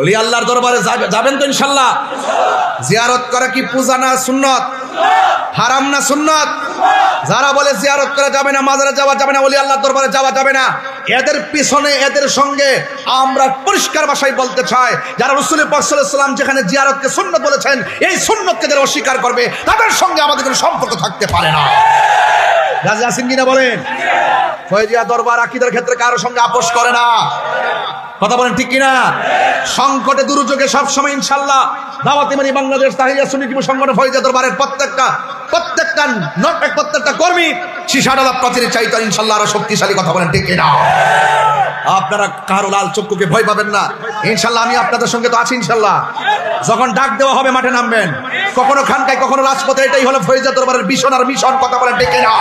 ওলি আল্লাহর দরবারে যাবেন তো ইনশাল্লাহ? জিয়ারত করা কি পূজা না সুন্নত? হারাম না সুন্নত? যারা বলে জিয়ারত করা যাবে না, মাজারে যাওয়া যাবে না, ওলি আল্লাহর দরবারে যাওয়া যাবে না, এদের পিছনে এদের সঙ্গে আমরা পরিষ্কার ভাষায় বলতে চাই, যারা রাসূল পাক সাল্লাল্লাহু আলাইহি ওয়াসাল্লাম যেখানে জিয়ারতকে সুন্নত বলেছেন, এই সুন্নতকে যারা অস্বীকার করবে তাদের সঙ্গে আমাদের কোনো সম্পর্ক থাকতে পারে না। রাজি আছেন কিনা বলেন? ফয়জিয়া দরবার আকীদার ক্ষেত্রে কারোর সঙ্গে আপোষ করে না। কথা বলেন ঠিক কিনা? সংকটে দুর্যোগে সবসময় ইনশাল্লাহ দাওয়াত ইমানি বাংলাদেশ তাহিরিয়া সুন্নি যুব সংগঠন ফয়জিয়া দরবারের প্রত্যেকটা কর্মী শিশাডালা প্রাচীরের চাইতে ইনশাল্লাহ আরো শক্তিশালী। কথা বলেন ঠিক কিনা? আপনারা কারো লাল চক্ষুকে ভয় পাবেন না ইনশাল্লাহ। আমি আপনাদের সঙ্গে তো আছি ইনশাল্লাহ। যখন ডাক দেওয়া হবে মাঠে নামবেন, কখনো খানকায় কখনো রাজপথে। এটাই হলো ফয়জিয়া দরবারের ভিশন আর মিশন। কথা বলেন ঠিক কিনা?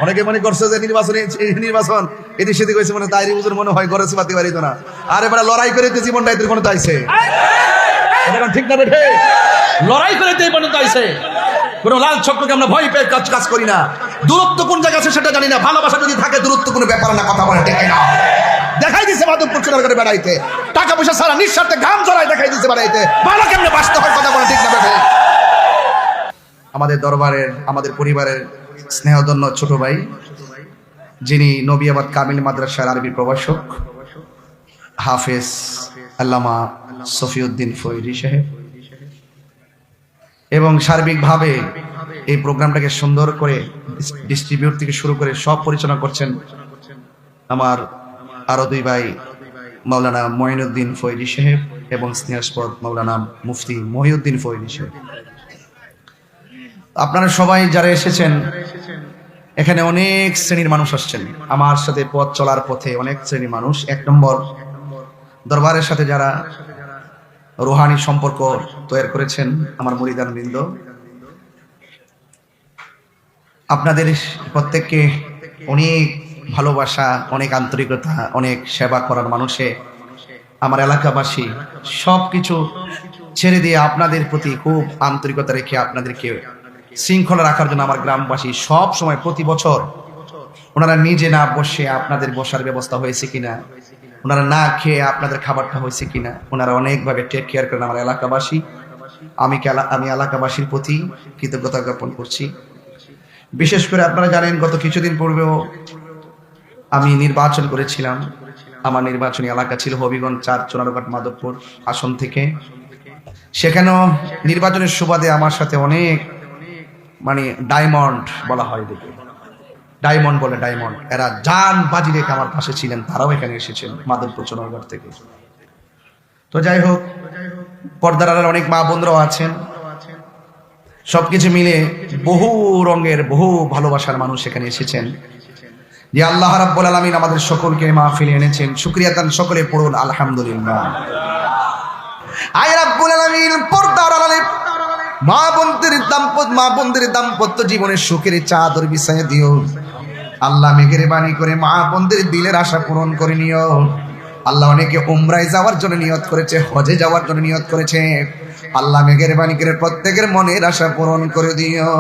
অনেকে মনে করছে যে নির্বাচন এদিক সেদিক হয়েছে, মানে তাই হুজুর মনে হয় গরজ পাতি পারিত না। আর এবার লড়াই করে জীবনটা এদের কোনো তাইছে, ঠিক না বেঠে? লড়াই করে তাইছে। কোনো লাল চক্রকে আমরা ভয় পেয়ে কাজ করি না। দূরত্ব কোন জায়গা আছে সেটা জানি না। ভালোবাসা যদি থাকে দূরত্ব কোনো ব্যাপার না। কথা বলে ঠিক না? দেখাই দিছে মাধবপুর চুনার করে বেড়াইতে, টাকা পয়সা ছাড়া নিঃস্বার্থে ঘাম জড়াই দেখাই দিছে বেড়াইতে। ভালো কেমনে বাঁচতে হয়? কথা বলে ঠিক না বেঠে? আমাদের দরবারের, আমাদের পরিবারের স্নেহধন্য ছোট ভাই, যিনি নবিয়াবাদ কামিল মাদ্রাসার আরবি প্রভাষক হাফেজ আল্লামা সফিউদ্দিন ফয়জি সাহেব, এবং সার্বিকভাবে এই প্রোগ্রামটাকে সুন্দর করে ডিস্ট্রিবিউট থেকে শুরু করে সব পরিচালনা করছেন আমার আরো দুই ভাই মাওলানা মঈনুদ্দিন ফয়জি সাহেব এবং স্নেহাস্পদ মাওলানা মুফতি মহিউদ্দিন ফয়জি সাহেব। আপনারা সবাই যারা এসেছেন, এখানে অনেক শ্রেণীর মানুষ আসছেন। আমার সাথে পথ চলার পথে অনেক শ্রেণীর মানুষ। এক নম্বর, দরবারের সাথে যারা রুহানি সম্পর্ক তৈরি করেছেন, আমার মুরিদান বৃন্দ, আপনাদের প্রত্যেককে অনেক ভালোবাসা, অনেক আন্তরিকতা, অনেক সেবা করার মানুষে আমার এলাকাবাসী সবকিছু ছেড়ে দিয়ে আপনাদের প্রতি খুব আন্তরিকতা রেখে আপনাদেরকে শৃঙ্খলা রাখার জন্য আমার গ্রামবাসী সব সময় প্রতি বছর ওনারা নিজে না বসে আপনাদের বসার ব্যবস্থা হয়েছে কিনা, ওনারা না খেয়ে আপনাদের খাবারটা হয়েছে কিনা, ওনারা অনেকভাবে টেক কেয়ার করেন আমার এলাকাবাসী। আমি এলাকাবাসীর প্রতি কৃতজ্ঞতা জ্ঞাপন করছি। বিশেষ করে আপনারা জানেন, গত কিছুদিন পূর্বেও আমি নির্বাচন করেছিলাম। আমার নির্বাচনী এলাকা ছিল হবিগঞ্জ ৪ চোনারঘাট মাধবপুর আসন থেকে। সেখানেও নির্বাচনের সুবাদে আমার সাথে অনেক, মানে ডায়মন্ড বলা হয়, দেখে ডায়মন্ড বলে, ডায়মন্ড, এরা জান বাজি রেখে আমার পাশে ছিলেন। তারাও এখানে এসেছেন মাধবপুর চোনারঘাট থেকে। তো যাই হোক, পর্দার আড়ালে অনেক মা বোনরাও আছেন। সবকিছু মিলে বহু রঙের, বহু ভালোবাসার মানুষ এখানে এসেছেন। যে আল্লাহ রাব্বুল আলামিন আমাদের সকলকে মাহফিলে এনেছেন, শুকরিয়া তান সকলে পড়ুন আলহামদুলিল্লাহ। আয় রাব্বুল আলামিন, পর্দার আড়ালে মা বোনদের দাম্পত্য জীবনের সুখের চাদর বিছাইয়ে দিও আল্লাহ। মেহেরবানি করে মা বোনদের দিলের আশা পূরণ করে নিও আল্লাহ। অনেকে উমরায় যাওয়ার জন্য নিয়ত করেছে, হজে যাওয়ার জন্য নিয়ত করেছে, আল্লাহ মেহেরবানি করে প্রত্যেকের মনের আশা পূরণ করে দিও।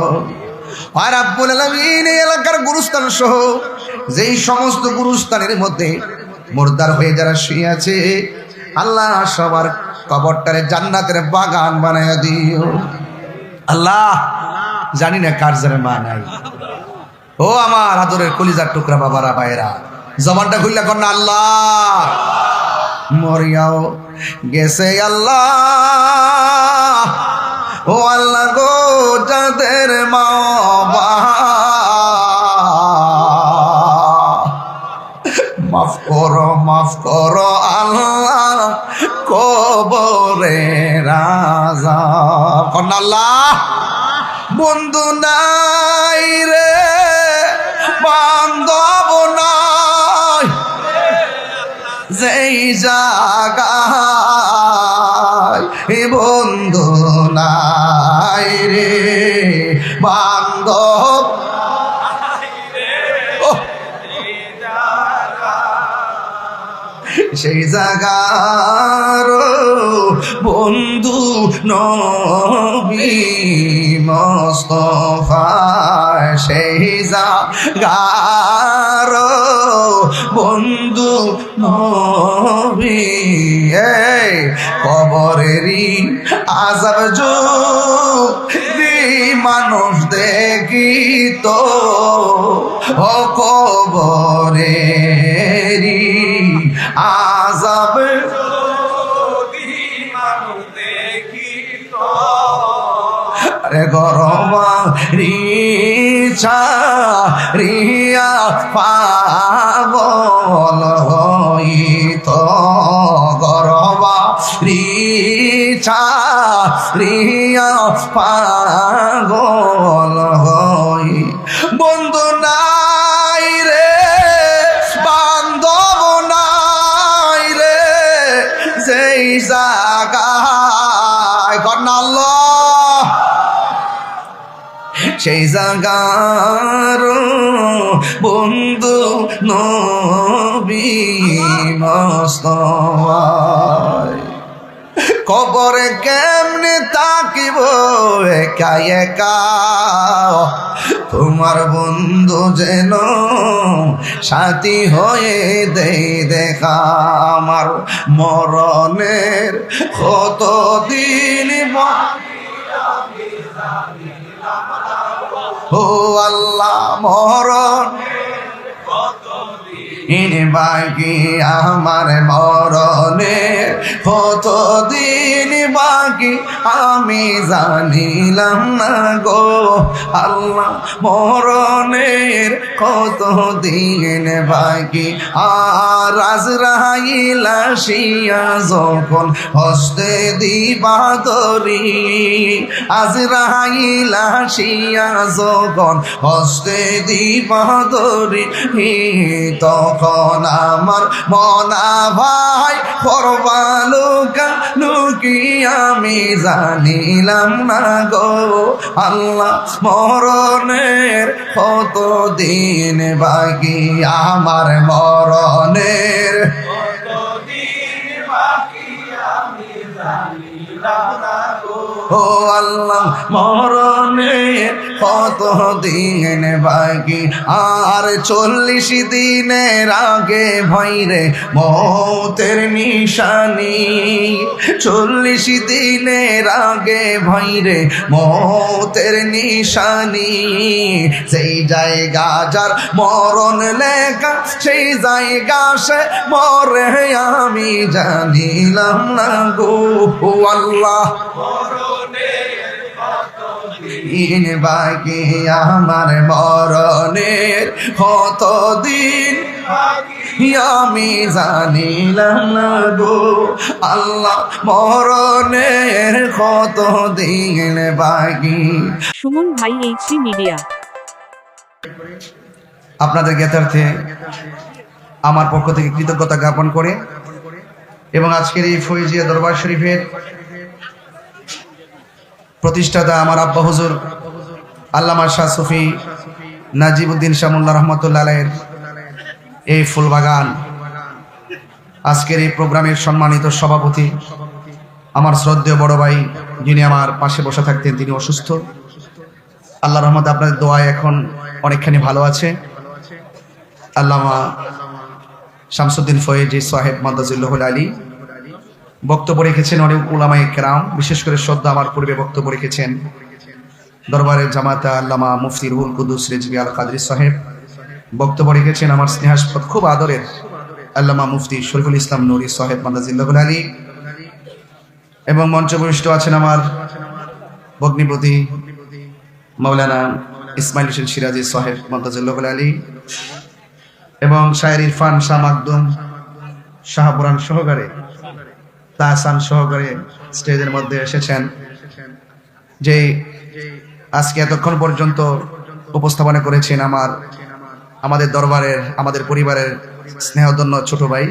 আর রাব্বুল আলামিন, এই এলাকার গুরুস্থান সহ যেই সমস্ত গুরুস্থানের মধ্যে মুর্দার হয়ে যারা শুয়ে আছে, আল্লাহ সবার কবরটারে জান্নাতের বাগান বানায় দিও আল্লাহ। জানি না কার জানে মা নাই। ও আমার আদরের কলিজার টুকরা বাবারা, ভাইরা, জবানটা খুললে কর না আল্লাহ। মরিয়াও গেছে আল্লাহ, ও আল্লাহ গো, যাদের মা মাফ করো আল্লাহ, কবরে রাজা কর না আল্লাহ। বন্ধু নাই রে, বান্ধব নাই, যেই জায়গায় বন্ধু নাই রে, বান্ধব সেই জায়গার বন্ধু নবী মুস্তাফা, সেই জায়গার বন্ধু নবী কবরেরই আযাব যদি মানুষ দেখিত, ও কবরেরই আযাব যদি মানুষ দেখিত, আরে গরমা রিচা রিয়া পাগল হইত, গরমা রিচা রিয়া পাগল হই। বন্ধু নাই রে, বান্ধব নাই রে, যেই জায়গায় কর্ণাল্লাহ সেই জাগার বন্ধু নবী মুস্তাফা। কবরে কেমনে তাকিব একা একা, তোমার বন্ধু যেন সাথী হয়ে দেই দেখা। আমার মরণের কতদিন ও আল্লাহ, মরণ বাকি আমার মরণের কতদিন বাকি আমি জানিলাম না গো আল্লাহ, মরণের কতদিন বাকি। আর আজরাইল আসিয়া যখন হস্তে দিবা দরি, আজরাইল আসিয়া যখন হস্তে দিবা দরি, তখন আমার মনা ভাই পরবালুকা লুকি আমি জানিলাম না গো আল্লাহ, মরণের কতদিন বাকি আমার মরণের কতদিন বাকি আমি জানিলাম না গো ও আল্লাহ, মরণের কতদিন বাকি। আর 40 দিনের আগে ভয়রে মৌতের নিশানি, 40 দিনের আগে ভয়রে মৌতের নিশানি। সেই জায়গা যার মরণ লেখা, সেই জায়গা সে মরে আমি জানিলাম না গো আল্লাহ, দিন বাকি আমার মরণের কতদিন আমি জানিলাম না গো আল্লাহ, মরণের কতদিন বাকি। সুমন ভাই, এইচডি মিডিয়া। আপনাদের জ্ঞাতার্থে আমার পক্ষ থেকে কৃতজ্ঞতা জ্ঞাপন করে এবং আজকের এই ফয়জিয়া দরবার শরীফের প্রতিষ্ঠাতা আমার আব্বা হুজুর আল্লামা শাহ সুফি নাজিবউদ্দিন শাহ মোল্লা রহমতুল্লাহ আলাইহির এই ফুলবাগান, আজকের এই প্রোগ্রামের সম্মানিত সভাপতি আমার শ্রদ্ধেয় বড় ভাই, যিনি আমার পাশে বসে থাকতেন, তিনি অসুস্থ। আল্লাহ রহমতে আপনাদের দোয়ায় এখন অনেকখানি ভালো আছে। আল্লামা শামসুদ্দিন ফয়েজি সাহেব মাদাজিল্লাহুল আলী বক্তব্য রেখেছেন, অনেক উলামায়ে কেরাম, বিশেষ করে শ্রদ্ধা আমার পূর্বে বক্তব্য রেখেছেন দরবারের জামাতা আল্লামা মুফতি রুহুল কুদুস রিজভী আল কাদরি সাহেব, বক্তব্য রেখেছেন আমার স্নেহাস্পদ খুব আদরের আল্লামা মুফতি শরীফুল ইসলাম নুরী সাহেব মাদাজিল্লাহুল আলী, এবং মঞ্চভূষ্ট আছেন আমার ভগ্নিপতি মাওলানা ইসমাইল হোসেন সিরাজি সাহেব মাদাজিল্লাহুল আলী, এবং শায়ের ইরফান শাহ মাকদুম শাহপুরান সহকারে তাহসান সহকারে স্টেজের মধ্যে এসেছেন, যে আজকে এতক্ষণ পর্যন্ত উপস্থাপনা করেছেন আমাদের দরবারের, আমাদের পরিবারের স্নেহধন্য ছোট ভাই,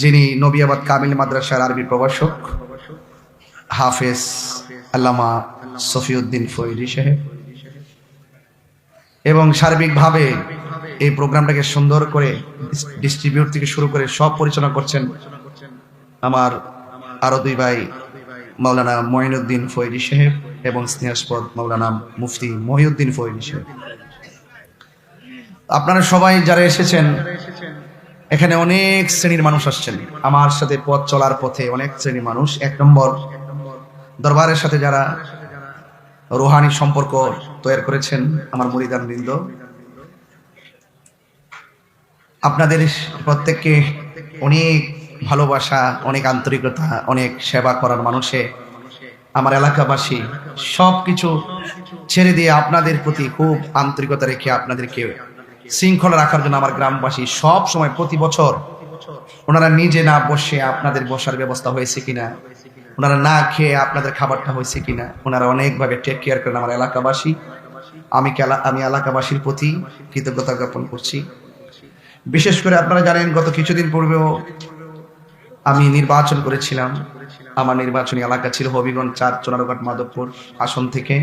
যিনি নবিয়াবাদ কামিল মাদ্রাসার আরবি প্রভাষক হাফেজ আল্লামা সফিউদ্দিন ফয়জি সাহেব, এবং সার্বিকভাবে এই প্রোগ্রামটাকে সুন্দর করে ডিস্ট্রিবিউট থেকে শুরু করে সব পরিচালনা করছেন আমার আরো দুই ভাই মাওলানা মঈনুদ্দিন ফয়জি সাহেব এবং স্নেহাস্পদ মাওলানা মুফতি মহিউদ্দিন ফয়জি সাহেব। আপনারা সবাই যারা এসেছেন এখানে অনেক শ্রেণীর মানুষ আসছেন আমার সাথে পথ চলার পথে, অনেক শ্রেণীর মানুষ। এক নম্বর, দরবারের সাথে যারা রুহানি সম্পর্ক তৈরি করেছেন, আমার মুরিদান বৃন্দ, আপনাদের প্রত্যেককে অনেক ভালোবাসা, অনেক আন্তরিকতা, অনেক সেবা করার মানুষে আমার এলাকাবাসী সবকিছু ছেড়ে দিয়ে আপনাদের প্রতি খুব আন্তরিকতা রেখে আপনাদেরকে শৃঙ্খলা রাখার জন্য আমার গ্রামবাসী সব সময় প্রতি বছর ওনারা নিজে না বসে আপনাদের বসার ব্যবস্থা হয়েছে কিনা, ওনারা না খেয়ে আপনাদের খাবারটা হয়েছে কিনা, ওনারা অনেকভাবে টেক কেয়ার করেন আমার এলাকাবাসী। আমি এলাকাবাসীর প্রতি কৃতজ্ঞতা জ্ঞাপন করছি। বিশেষ করে আপনারা জানেন গত কিছুদিন পূর্বেও আমি নির্বাচন করেছিলাম। আমার নির্বাচনী এলাকা ছিল হবিগঞ্জ ৪ চোনারঘাট মাধবপুর আসন থেকে।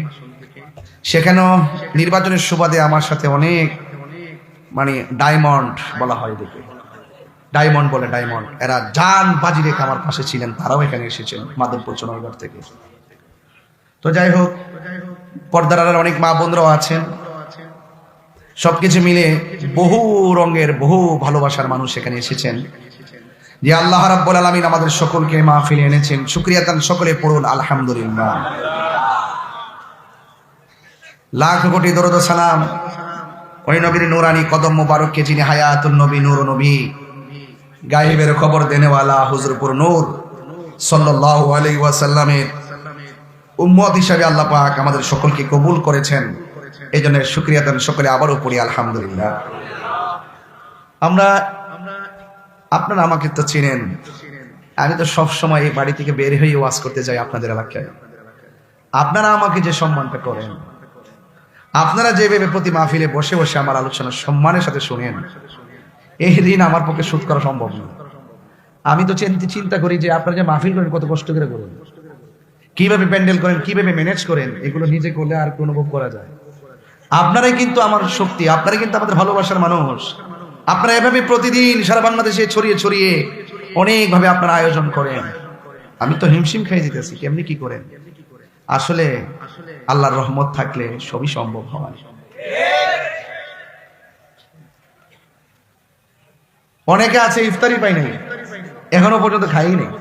সেখানেও নির্বাচনের সুবাদে আমার সাথে অনেক ডায়মন্ড বলা হয়, দেখে ডায়মন্ড বলে, ডায়মন্ড এরা জান বাজি রেখে আমার পাশে ছিলেন, তারাও এখানে এসেছেন মাধবপুর চোনারঘাট থেকে। তো যাই হোক, পর্দার আড়ালে অনেক মা বোনরাও আছেন। সবকিছু মিলে বহু রঙের বহু ভালোবাসার মানুষ এখানে এসেছেন। যে আল্লাহ রাব্বুল আলামিন আমাদের সকলকে মাহফিলে এনেছেন, শুকরিয়া তান সকলে পড়ুন আলহামদুলিল্লাহ। লাখ কোটি দরুদ ও সালাম ওই নবীর নূরানি কদম মুবারককে, যিনি হায়াতুন নবী, নূর নবী, গায়েবের খবর দেনেওয়ালা হুজুরপুর নূর সাল্লাল্লাহু আলাইহি ওয়াসাল্লামের উম্মত হিসেবে আল্লাহ পাক আমাদের সকলকে কবুল করেছেন। এই জন্য শুকরিয়া তান সকলে আবারও পড়ি আলহামদুলিল্লাহ। আপনারা আমাকে তো চিনেন, আমি তো সব সময় এই বাড়ি থেকে বের হয়ে ওয়াজ করতে যাই আপনাদের এলাকায়। আপনারা আমাকে যে সম্মানটা করেন, আপনারা যেভাবে প্রতি মাহফিলে বসে বসে আমার আলোচনা সম্মানের সাথে শুনেন, এই ঋণ আমার পক্ষে শোধ করা সম্ভব না। আমি তো চিন্তা করি যে আপনারা যে মাহফিল করেন কত কষ্ট করে করেন, কিভাবে প্যান্ডেল করেন, কিভাবে ম্যানেজ করেন, এগুলো নিজে করলে আর কি অনুভব করা যায়। আপনারাই কিন্তু আমার শক্তি, আপনারাই কিন্তু আমাদের ভালোবাসার মানুষ। আপনারা এভাবে প্রতিদিন সারা বাংলাদেশে ছড়িয়ে ছড়িয়ে অনেকভাবে আপনারা আয়োজন করেন। আমি তো হিমশিম খাই যেতেছি, কেমনি কি করেন। আসলে আল্লাহর রহমত থাকলে সবই সম্ভব হয়। অনেকে আছে ইফতারি পাই নাই, এখনো পর্যন্ত খাই নেই,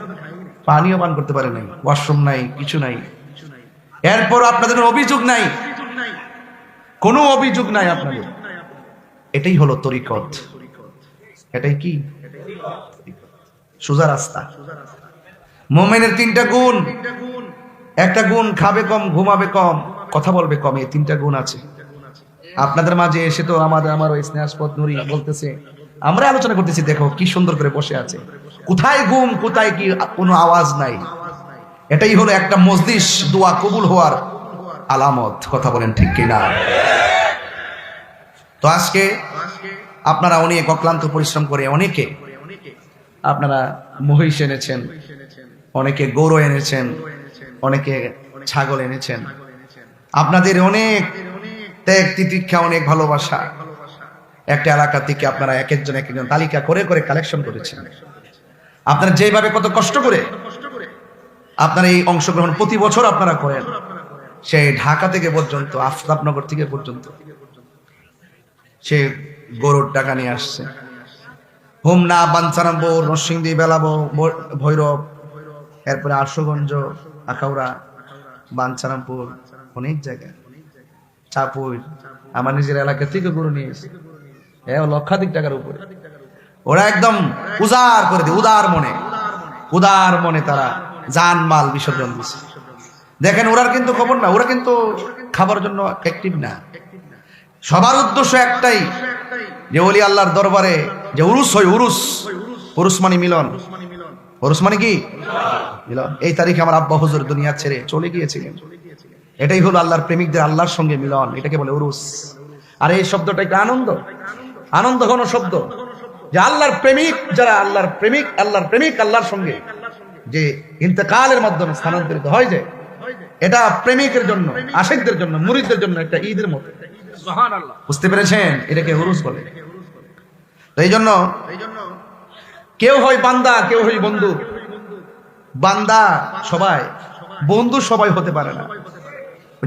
পানিও পান করতে পারে নাই, ওয়াশরুম নাই, কিছু নাই। এরপর আপনাদের অভিযোগ নাই, কোনো অভিযোগ নাই আপনাদের। এটাই হলো তরিকত। এটাই কি সোজা রাস্তা। মুমিনের 3টা গুণ। একটা গুণ, খাবে কম, ঘুমাবে কম, কথা বলবে কম। এই 3টা গুণ আছে আপনাদের মাঝে। এসে তো আমার ওই স্নেহাস্পদ নুরি বলতেছে, আমরা আলোচনা করতেছি, দেখো কি সুন্দর করে বসে আছে, কোথায় ঘুম, কোথায় কি, কোনো আওয়াজ নাই। এটাই হলো একটা মজলিস দোয়া কবুল হওয়ার আলামত। কথা বলেন ঠিক কিনা? তো আজকে আপনারা অনেক অক্লান্ত পরিশ্রম করে অনেকে আপনারা মহিষ এনেছেন, অনেকে গরু এনেছেন, অনেকে ছাগল এনেছেন। আপনাদের অনেক ত্যাগ তিতিক্ষা, অনেক ভালোবাসা। একটা এলাকা থেকে আপনারা এক একজন তালিকা করে করে কালেকশন করেছেন। আপনারা যেভাবে কত কষ্ট করে আপনারা এই অংশগ্রহণ প্রতি বছর আপনারা করেন, সেই ঢাকা থেকে পর্যন্ত, আফতাবনগর থেকে পর্যন্ত সে গরুর টাকা নিয়ে আসছে। হোমনা, বাঞ্ছারামপুর, নরসিংদী, বেলাবো, ভৈরব, এরপরে আশুগঞ্জ, আখাউড়া, বাঞ্ছারামপুর, অনেক জায়গায়, চাপুর, আমার নিজের এলাকা থেকে গরু নিয়ে এসে লক্ষাধিক টাকার উপরে ওরা একদম উজাড় করে দিয়ে উদার মনে তারা জান মাল বিসর্জন দিচ্ছে। দেখেন, ওরার কিন্তু খবর না, ওরা কিন্তু খাবার জন্য অ্যাক্টিভ না। সবার উদ্দেশ্য একটাই, যে ওলি আল্লাহর দরবারে যে উরুস হয়, উরুস মানে মিলন। উরুস মানে কি? মিলন। এই তারিখে আমার আব্বা হুজুর দুনিয়া ছেড়ে চলে গিয়েছিলেন। এটাই হলো আল্লাহর প্রেমিকদের আল্লাহর সঙ্গে মিলন, এটাকে বলে উরুস। আর এই শব্দটা একটা আনন্দ ঘন শব্দ, যে আল্লাহর প্রেমিক যারা, আল্লাহর প্রেমিক আল্লাহর সঙ্গে যে ইন্তেকালের মাধ্যমে স্থানান্তরিত হয় যায়, এটা প্রেমিকের জন্য, আশিকদের জন্য, মুরিদদের জন্য একটা ঈদের মতো। বুঝতে পেরেছেন? এটাকে উরুস বলে। এই জন্য কেউ হয় বান্দা, কেউ হয় বন্ধু। বান্দা সবাই, বন্ধু সবাই হতে পারে না।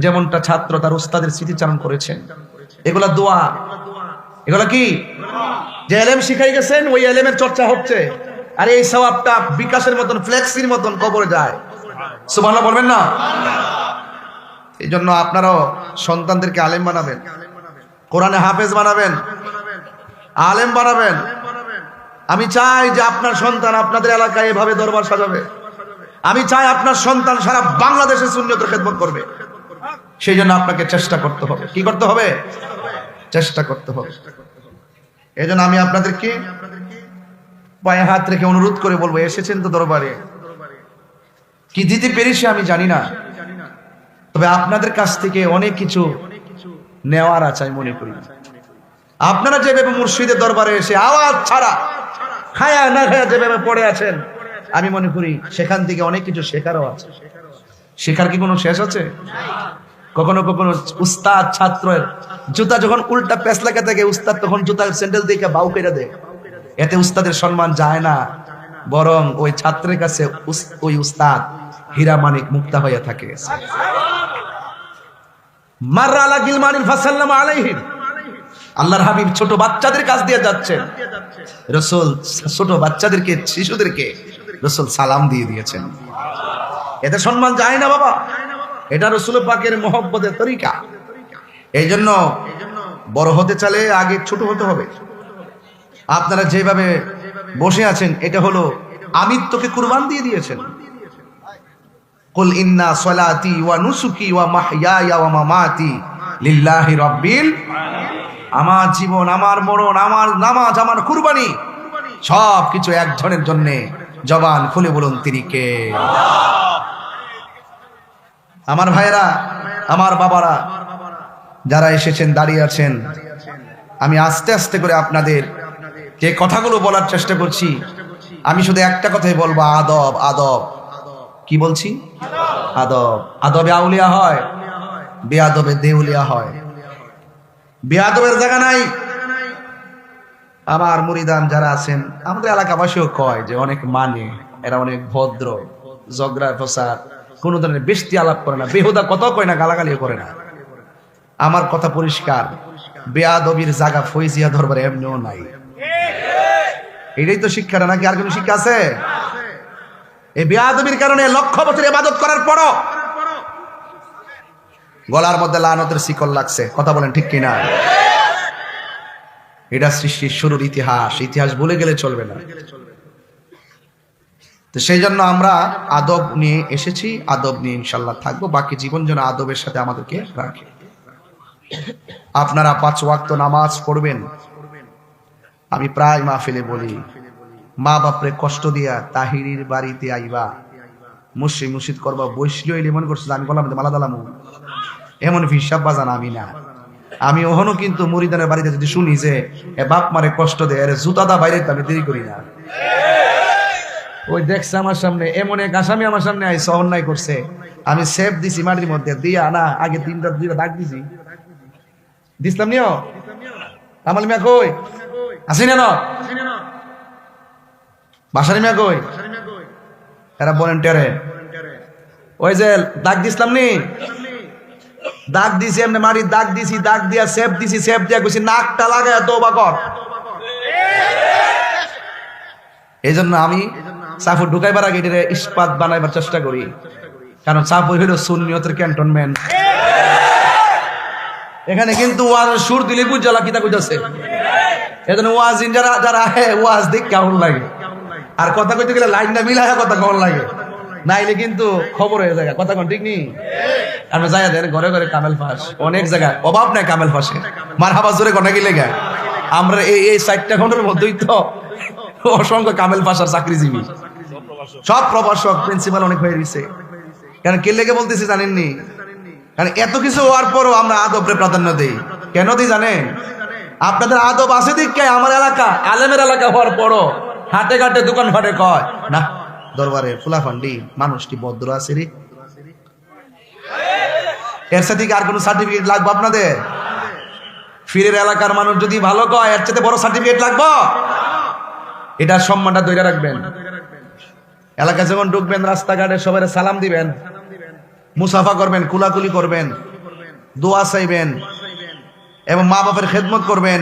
যেমনটা ছাত্র তার উস্তাদের স্মৃতিচারণ করেছেন, এগুলা দোয়া। এগুলো কি? যে এলেম শিখাই গেছেন ওই এলেমের চর্চা হচ্ছে, আর এই সওয়াবটা বিকাশের মতন ফ্লেক্সির মতন কবরে যায়। সুবহানাল্লাহ বলবেন না? এই জন্য আপনারাও সন্তানদেরকে আলেম বানাবেন, কোরআনে হাফেজ বানাবেন, আলেম বানাবেন। আমি চাই যে আপনার সন্তান আপনাদের এলাকায় এভাবে দরবার সাজাবে। আমি চাই আপনার সন্তান সারা বাংলাদেশে সুন্নিয়তের খেদমত করবে। সেই জন্য আপনাকে চেষ্টা করতে হবে। কি করতে হবে? চেষ্টা করতে হবে। এই জন্য আমি আপনাদেরকে পায়ে হাত রেখে অনুরোধ করে বলবো, এসেছেন তো দরবারে, কি দিতে পেরেছি আমি জানি না, তবে আপনাদের কাছ থেকে অনেক কিছু নেওয়ার আছে আমি মনে করি। আপনারা যেভাবে মুর্শিদের দরবারে এসে আওয়াজ ছাড়া খায়া না খায়া যেভাবে পড়ে আছেন, আমি মনে করি সেখান থেকে অনেক কিছু শেখারও আছে। শেখার কি কোনো শেষ আছে? কখনো কখনো উস্তাদ ছাত্রের জুতা যখন উল্টা প্যাঁচ লাগা থাকে, উস্তাদ তখন জুতার স্যান্ডেল দিয়ে বাউ কেটে দেয়। এতে উস্তাদের সম্মান যায় না, বরং ওই ছাত্রের কাছে ওই উস্তাদ হীরা মানিক মুক্তা হয়ে থাকে। মাররা আলা গিলমানিন ফাসাল্লামা আলাইহিম, আল্লাহর হাবিব ছোট বাচ্চাদের কাছ দিয়ে যাচ্ছেন, রাসূল ছোট বাচ্চাদেরকে, শিশুদেরকে রাসূল সালাম দিয়ে দিয়েছেন। এতে সম্মান যায় না বাবা, এটা রাসূল পাকের মহব্বতের তরিকা। এই জন্য বড় হতে চাইলে আগে ছোট হতে হবে। আপনারা যেভাবে বসে আছেন, এটা হলো আমিত্বকে কুরবান দিয়ে দিয়েছেন। কুল ইন্না সলাতি ওয়া নুসুকি ওয়া মাহইয়ায়া ওয়া মামাতি লিল্লাহি রাব্বিল, আমার জীবন, আমার মরণ, আমার নামাজ, আমার কুরবানি সবকিছু একজনের জন্য। জবান খুলে বলুন তিনি কে? আমার ভাইরা, আমার বাবারা যারা এসেছেন, দাঁড়িয়ে আছেন, আমি আস্তে আস্তে করে আপনাদের যে কথাগুলো বলার চেষ্টা করছি, আমি শুধু একটা কথাই বলবো, আদব। আদব কি বলছি? আদব। আদবে আউলিয়া হয়, বেয়াদবে দেউলিয়া হয়। বেয়াদবের জায়গা নাই। আমার মুরিদান যারা আছেন, আমাদের এলাকাবাসীও কয় যে অনেক মানে, এরা অনেক ভদ্র, ঝগড়া ফসাদ, কোন ধরনের বেশি আলাপ করে না, বেহুদা কথা কয় না, গালাগালিও করে না। আমার কথা পরিষ্কার, বেয়াদবির জায়গা ফয়জিয়া দরবারে এমনিও নাই। এটাই তো শিক্ষাটা, নাকি আর কোনো শিক্ষা আছে? এই বেয়াদবির কারণে লক্ষ বছর ইবাদত করার পরও গলার মধ্যে লানতের শিকল লাগছে। কথা বলেন ঠিক কিনা? এটা সৃষ্টির শুরুর ইতিহাস, ইতিহাস ভুলে গেলে চলবে না। তো সেই জন্য আমরা আদব নিয়ে এসেছি, আদব নিয়ে ইনশাল্লাহ থাকবো। বাকি জীবন যেন আদবের সাথে আমাদেরকে রাখে। আপনারা 5 ওয়াক্ত নামাজ পড়বেন। আমি প্রায় মাহফিলে বলি, মা বাপরে কষ্ট দিয়া তাহিরির বাড়িতে আইবা, মুর্শিদ করবা, বৈশি হইলে মনে করছে আমি গলার মধ্যে মালা দালামু, এমন হিসাব বাজান আমি না। আমি ওহনো কিন্তু মুরিদানের বাড়িতে যদি শুনি যে এ বাপ মারে কষ্ট দেয়, আরে জুতাদা বাইরে, আমি দেরি করি না। ওই দেখছে আমার সামনে এমন এক আসামি আমার সামনে আইসে, অন্যায় করছে, আমি সেফ দিছি মাটির মধ্যে দিয়া না, আগে 2টা দাগ দিছি, দিসলাম নিও। কামাল মিয়া কই? আসি না বাসারি মিয়া কই? এরা ভলেন্টিয়ারে ওই যে দাগ দিসলাম নি, দাগ দিছি, এমনি মাটির দাগ দিছি, দাগ দিয়া সেফ দিছি, সেফ দিয়া কইছি নাকটা লাগায় তওবা কর। এই জন্য আমি সাফুর ঢুকাইবার আগে এটা ইস্পাত বানাইবার চেষ্টা করি, কারণ সাফুর হইল সুন্নিয়তের ক্যান্টনমেন্ট। এখানে কিন্তু ওয়াজের সুর দিলে বুঝালা কিতা কইতাছে। এজন্য ওয়াজিন যারা যারা ওয়াজ দেখ কেমন লাগে, আর কথা কইতে গেলে লাইনটা মিলায়া কথা কেমন লাগে, নাইলে কিন্তু খবর হয়ে যায়। কথা কোন ঠিক নেই? আমরা যাই দেন ঘরে ঘরে কামেল ফাঁস, অনেক জায়গায় অভাব নাই কামেল ফাঁসে, মারহাবা জোরে কোনা কি লেগে। আমরা এই 4টা ঘন্টার মধ্যেই তো অসংখ্য কামেল ফাঁসার চাকরিজীবী, সব প্রভাষক, প্রিন্সিপাল অনেক হয়ে গেছে। কারণ কে লেগে বলতেছি জানেননি? কারণ এত কিছু হওয়ার পরও আমরা আদবরে প্রাধান্য দেই। কেন দিই জানেন? আপনাদের আদব আছে দিকে আমার এলাকা, আলেমের এলাকা হওয়ার পরও হাটে ঘাটে দোকান ফাটে কয় না, দরবারে ফুলাফান্ডি মানুষটি ভদ্র আছে রে। এর সাথে আর কোন সার্টিফিকেট লাগবে আপনাদের? ফিরের এলাকার মানুষ যদি ভালো কয়, এর চাইতে বড় সার্টিফিকেট লাগবে? এটা সম্মানটা ধরে রাখবেন। এলাকায় যখন ঢুকবেন, রাস্তাঘাটে সবাই সালাম দিবেন, মুসাফা করবেন, কুলাকুলি করবেন, দোয়া চাইবেন এবং মা বাপের খেদমত করবেন।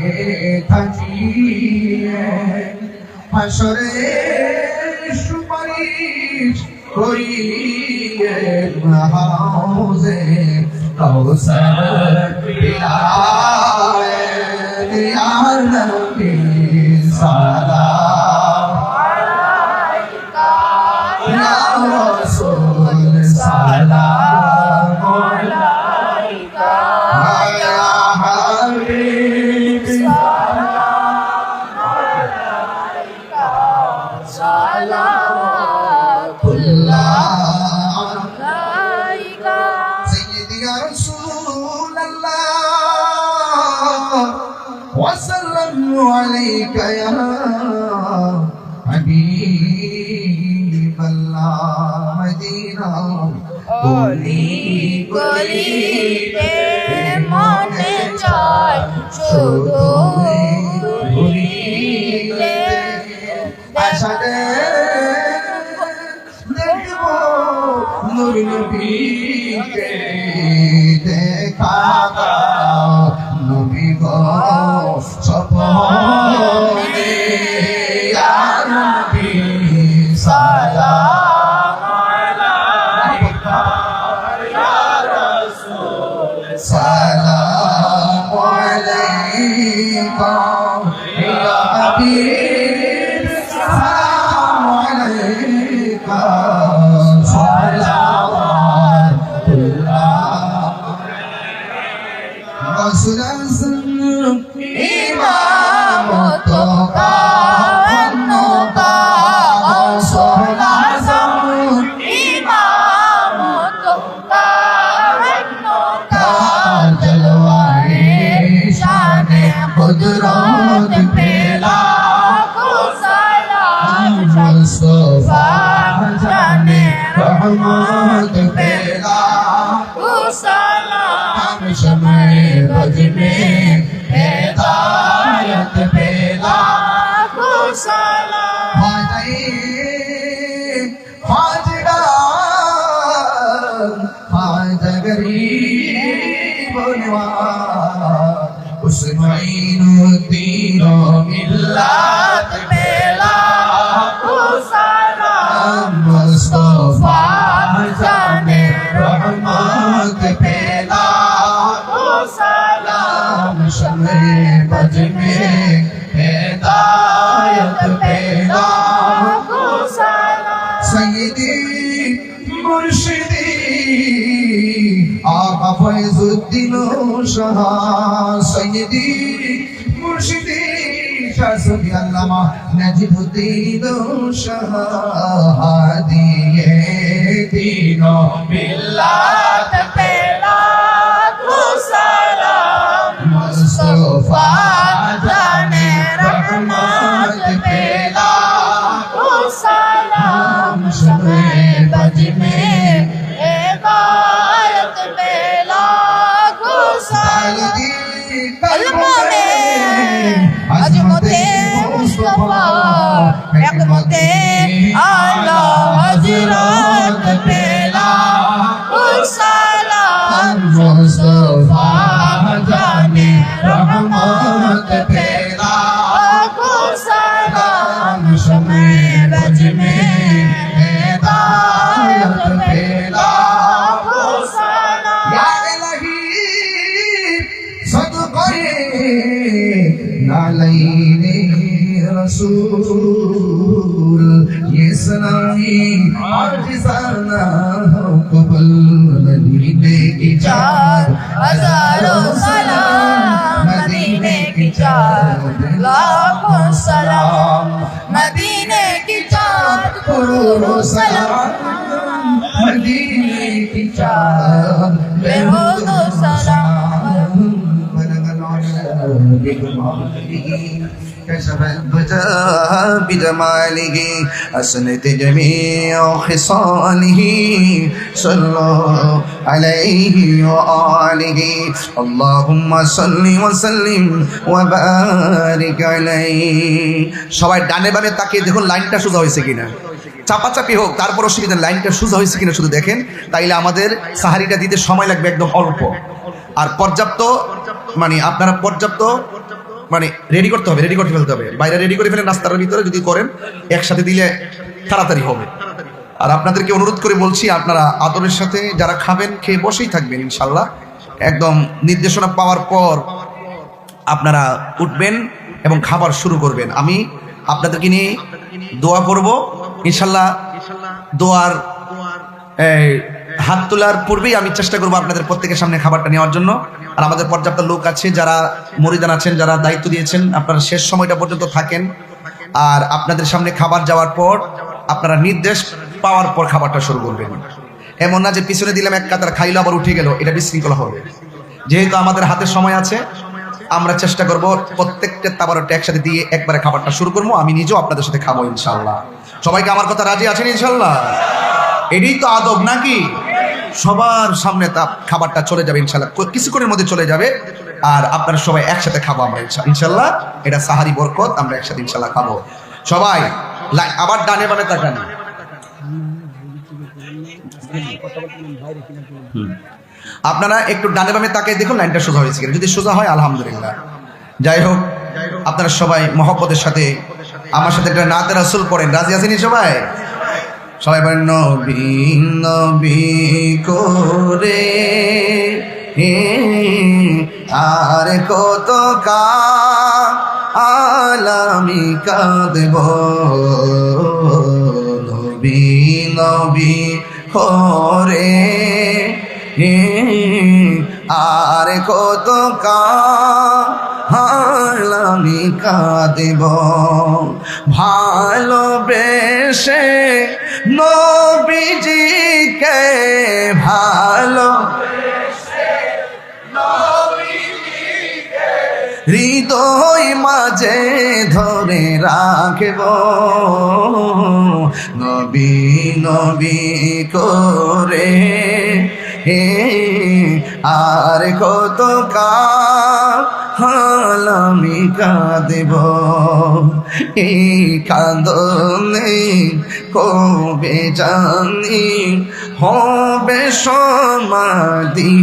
থাকিয়ে হাসরে সুপারিশ করিয়ে হাউজে কাউসার পিলায়ে ইয়া নবী সালাম আলাইকা ইয়া রাসূল সালাম আলাইকা ইয়া হাবিব সালাম আলাইকা সালাতুল্লাহ আলাইকা সাইয়্যিদি ইয়া রাসূলুল্লাহ ওয়া সাল্লামু আলাইকা ইয়া হাবিবাল্লাহ মদিনা অলি গলিতে মনে চায় শুধু ঘুরিলে আশাতে দেখব নূর নবীকে দেখা দাও নবী গো স্বপ্নে ইয়া নবী সালাম আলাইকা ইয়া রাসূল সালাম আলাইকা ইয়া হাবিব সালাম আলাইকা সালাওয়াতুল্লাহ রাসূল ইমামত কান্নতা সোলাসম ইমামত কান্নতা জলওয়ায়ে শানে কুদরত পেলা সালাম মুস্তাফা জানে রহমত পেলা সালাম शमे बज में हिदायत पेला सालाम ख्वाजा ख्वाजा गरीब नवाज उस मोइनुद्दीन मिल्लत पेला सालाम मुस्तफा जाने रहमत पेला सालाम शमे बज में हिदायत पेला सय्यदी मुर्शिदी आका फैजुद्दीन शाह सय्यदी मुर्शिदी शाह सुफी अल्लामा नजमुद्दीन शाह हादिये दीनो मिल्लत पेला सालाम मुस्तफा जाने रहमत पेला सालाम शमे बज में हिदायत पेला सय्यदी कलमों में अजमते मुस्तफा हिकमते आला हजरत पेला सालाम मुस्तफा जाने रहमत पेला सालाम शमे बज में हिदायत पेला या इलाही सदक़े नालैने रसूल ये सलामी आजिज़ाना कबल मदीने की चार हजारों सलाम मदीने की चार लाखों सलाम मदीने की चार करोड़ों सलाम मदीने की चार बेहुदो सलाम كشف البدى بجماله أسنت جميع خصاله صلوا عليه وآله اللهم صل وسلم وبارك عليه সবাই ডানে বামে তাকিয়ে দেখুন লাইনটা সোজা হয়েছে কিনা চাপাচাপি হোক তারপর অসুবিধা লাইনটা সোজা হয়েছে কিনা শুধু দেখেন তাইলে আমাদের সাহারিটা দিতে সময় লাগবে একদম অল্প আর পর্যাপ্ত মানে আপনারা পর্যাপ্ত মানে রেডি করতে হবে, রেডি করে ফেলতে হবে। বাইরে রেডি করে ফেলে নাস্তার ভিতরে যদি করেন একসাথে দিলে তাড়াতাড়ি হবে। আর আপনাদেরকে অনুরোধ করে বলছি, আপনারা আদরের সাথে যারা খাবেন খেয়ে বসেই থাকবেন ইনশাল্লাহ। একদম নির্দেশনা পাওয়ার পর আপনারা উঠবেন এবং খাবার শুরু করবেন। আমি আপনাদেরকে নিয়ে দোয়া করব ইনশাল্লাহ। দোয়ার হাত তোলার পূর্বেই আমি চেষ্টা করবো আপনাদের প্রত্যেকের সামনে খাবারটা নেওয়ার জন্য। আর আমাদের পর্যাপ্ত লোক আছে, যারা মরিদান আছেন, যারা দায়িত্ব দিয়েছেন, আপনারা শেষ সময়টা পর্যন্ত থাকেন। আর আপনাদের সামনে খাবার যাওয়ার পর আপনারা নির্দেশ পাওয়ার পর খাবারটা শুরু করবেন। এমন না যে পিছনে দিলাম এক কাতার, খাইলো আবার উঠে গেল, এটা বিশৃঙ্খলা হবে। যেহেতু আমাদের হাতে সময় আছে, আমরা চেষ্টা করব প্রত্যেকটা তাবারটা একসাথে দিয়ে একবারে খাবারটা শুরু করবো। আমি নিজেও আপনাদের সাথে খাবো ইনশাল্লাহ। সবাইকে আমার কথা রাজি আছেন ইনশাল্লাহ? এটাই তো আদব নাকি? সবার সামনে তা খাবারটা চলে যাবে ইনশাল্লাহ, কিছুক্ষণের মধ্যে চলে যাবে। আর আপনারা সবাই একসাথে খাবো আমরা ইনশাল্লাহ। এটা সাহারি বরকত, আমরা একসাথে ইনশাল্লাহ খাবো সবাই। আবার ডানে বামে তাকান। আপনারা একটু ডানে বামে তাকিয়ে দেখুন লাইনটা সোজা হয়েছে কিনা। যদি সোজা হয় আলহামদুলিল্লাহ। যাই হোক, আপনারা সবাই মহব্বতের সাথে আমার সাথে একটা নাতে রাসূল পড়েন। রাজি আছেন সবাই? সবাই বলেন নবী নবী করে আর কত আলামি কাঁদব, নবী নবী করে আর কত আমি কাঁদব, ভালোবেসে নবীজিকে ভালো হৃদয় মাঝে ধরে রাখব, নবী নবী করে আর কত আমি কাঁদব। এই কাঁদনে কবে জানি হবে সমাধি,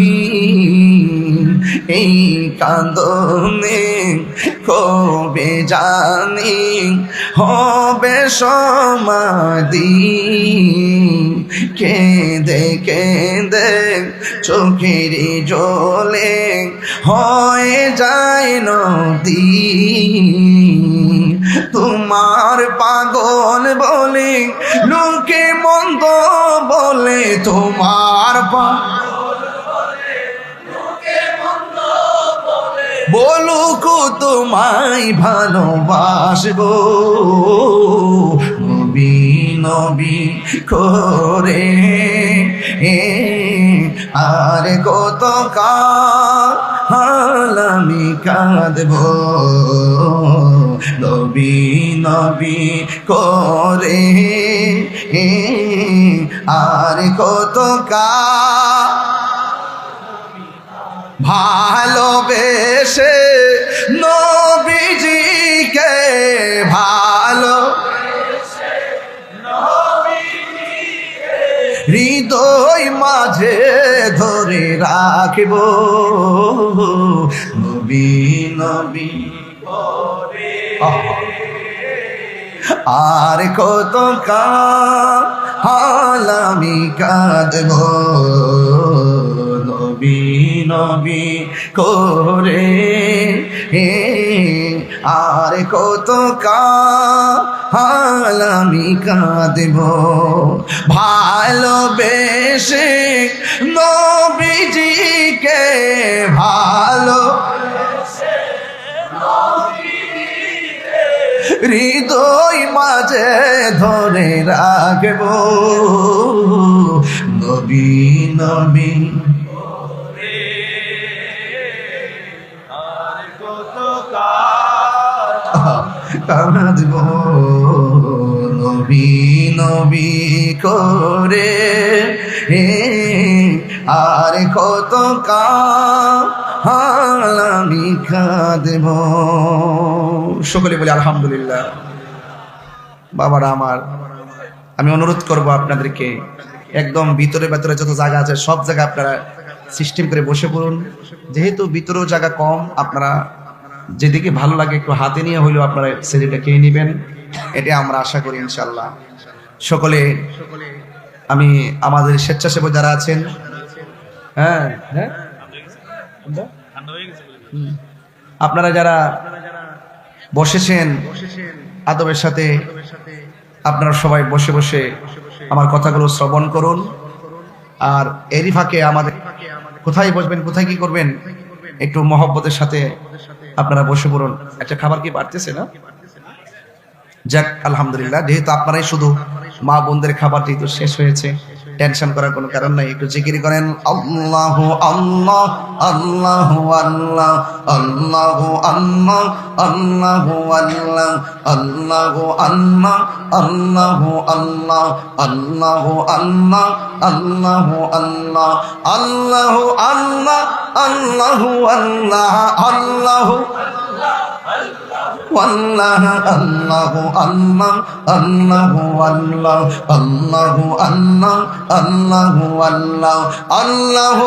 এই কাঁদনে কবে জানি হবে সমাধি। কেঁদে কেঁদে চোখের জলে হয়ে যায় নদী, তোমার পাগল বলে লোকে মন্দ বলে, তোমার বলুক তোমায় ভালোবাসবো, নবী নবী করে আর কত আমি কাঁদব, নবী নবী করে আর কত ভালোবেসে নবীজিকে ভালো হৃদয় মাঝে ধরে রাখব, নবী নবী আর কত আমি কাঁদব, নবী নবী করে আর কত আমি কাঁদব, ভালোবেসে নবীজিকে ভালো হৃদয় মাঝে ধরে রাখব, নবী নবী কাঁদব, নবী নবী করে আর কত আমি কাঁদব। সকলে বলি আলহামদুলিল্লাহ। বাবারা আমার, আমি অনুরোধ করব আপনাদেরকে একদম ভিতরে ভেতরে যত জায়গা আছে সব জায়গা আপনারা সিস্টেম করে বসে পড়ুন। যেহেতু ভিতরেও জায়গা কম, আপনারা যেদিকে ভালো লাগে একটু হাতে নিয়ে হইলেও আপনারা সেদিটা খেয়ে নেবেন, এটা আমরা আশা করি ইনশাল্লাহ। সকলে আমি আমাদের স্বেচ্ছাসেবক যারা আছেন, হ্যাঁ হ্যাঁ আপনারা যারা বসেছেন আদবের সাথে, আপনারা সবাই বসে বসে আমার কথাগুলো শ্রবণ করুন। আর এরই ফাঁকে আমাদের কোথায় বসবেন, কোথায় কি করবেন, একটু মহব্বতের সাথে আপনারা বসে পড়ুন। একটা খাবার কি পারতেছে না? যাক আলহামদুলিল্লাহ, যেহেতু আপনারাই শুধু মা বোনদের খাবারটি তো শেষ হয়েছে, টেনশন করার কোনো কারণ নাই। একটু জিকির করেন আল্লাহু আল্লাহ আল্লাহু আল্লাহ আল্লাহু আল্লাহ আল্লাহু আল্লাহ আল্লাহু আল্লাহ আল্লাহু আল্লাহ আল্লাহু আল্লাহ আল্লাহু আল্লাহ আল্লাহু আল্লাহ আল্লাহু আল্লাহ আল্লাহু والله الله الله الله والله الله الله الله والله الله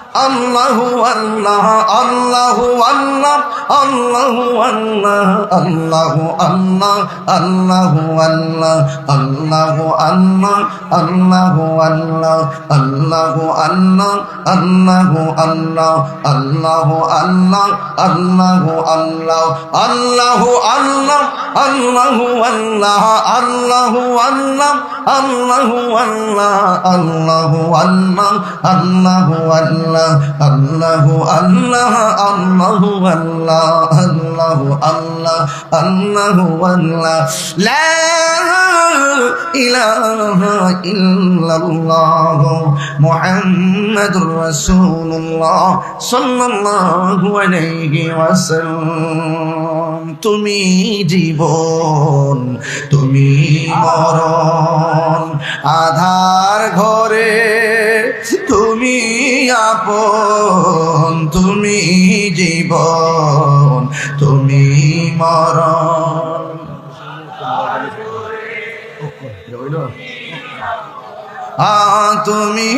الله والله الله والله الله والله الله الله الله والله الله الله الله والله الله الله الله الله الله الله الله الله الله الله الله والله الله والله الله والله الله والله الله والله الله الله الله والله الله الله الله والله لا إله إلا الله محمد رسول الله صلى الله عليه وسلم তুমি জীবন তুমি মরণ আধার ঘরে তুমি আপন তুমি জীবন তুমি মরণ তুমি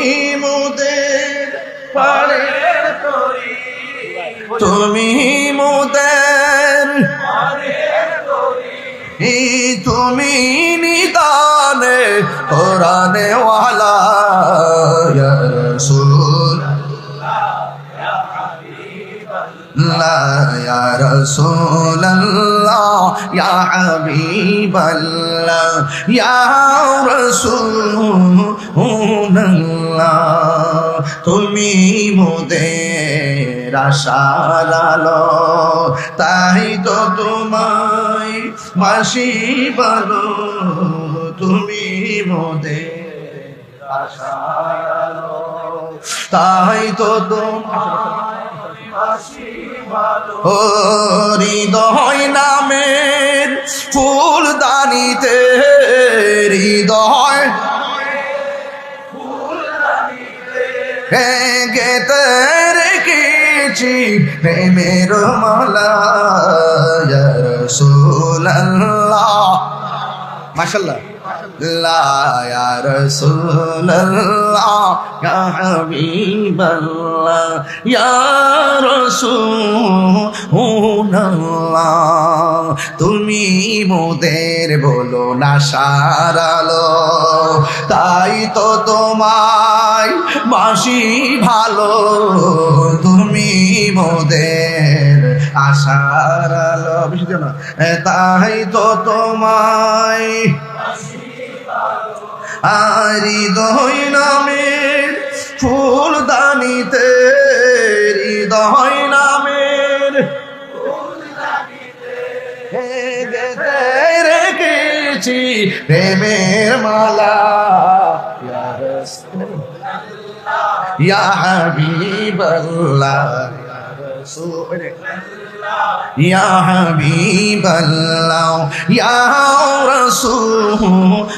মুদের পারের তরি তুমি মুদের তুমি নিদানে কোরআনে ওয়ালা ইয়া রাসূল লা ইয়া রাসূলুল্লাহ ইয়া হাবিবাল্লাহ ইয়া রাসূলুল্লাহ তুমি মোদের আশার আলো তাই তো তোমায় মাসি বলো তুমি মোদের আশার আলো তাই তো তোমায় ও হৃদয় নামের ফুলদানিতে হৃদয় গেতে রেখেছি প্রেমের মালা ইয়া রাসূলুল্লাহ মাশাআল্লাহ লা ইয়া রাসূলুল্লাহ ইয়া হাবিবাল্লাহ ইয়া রাসূলুল্লাহ তুমি মোদের বলো না সারালো তাই তো তোমায় বাসি ভালো তুমি মোদের আশার আলো বেশি দিও না তাই তো তোমায় হৃদয় নামের ফুলদানিতে হৃদয় নামের গেতে রেখেছি প্রেমের মালা ইয়া হাবিবাল্লাহ ইয়া হাবিবাল্লাহ ইয়া রাসূলুল্লাহ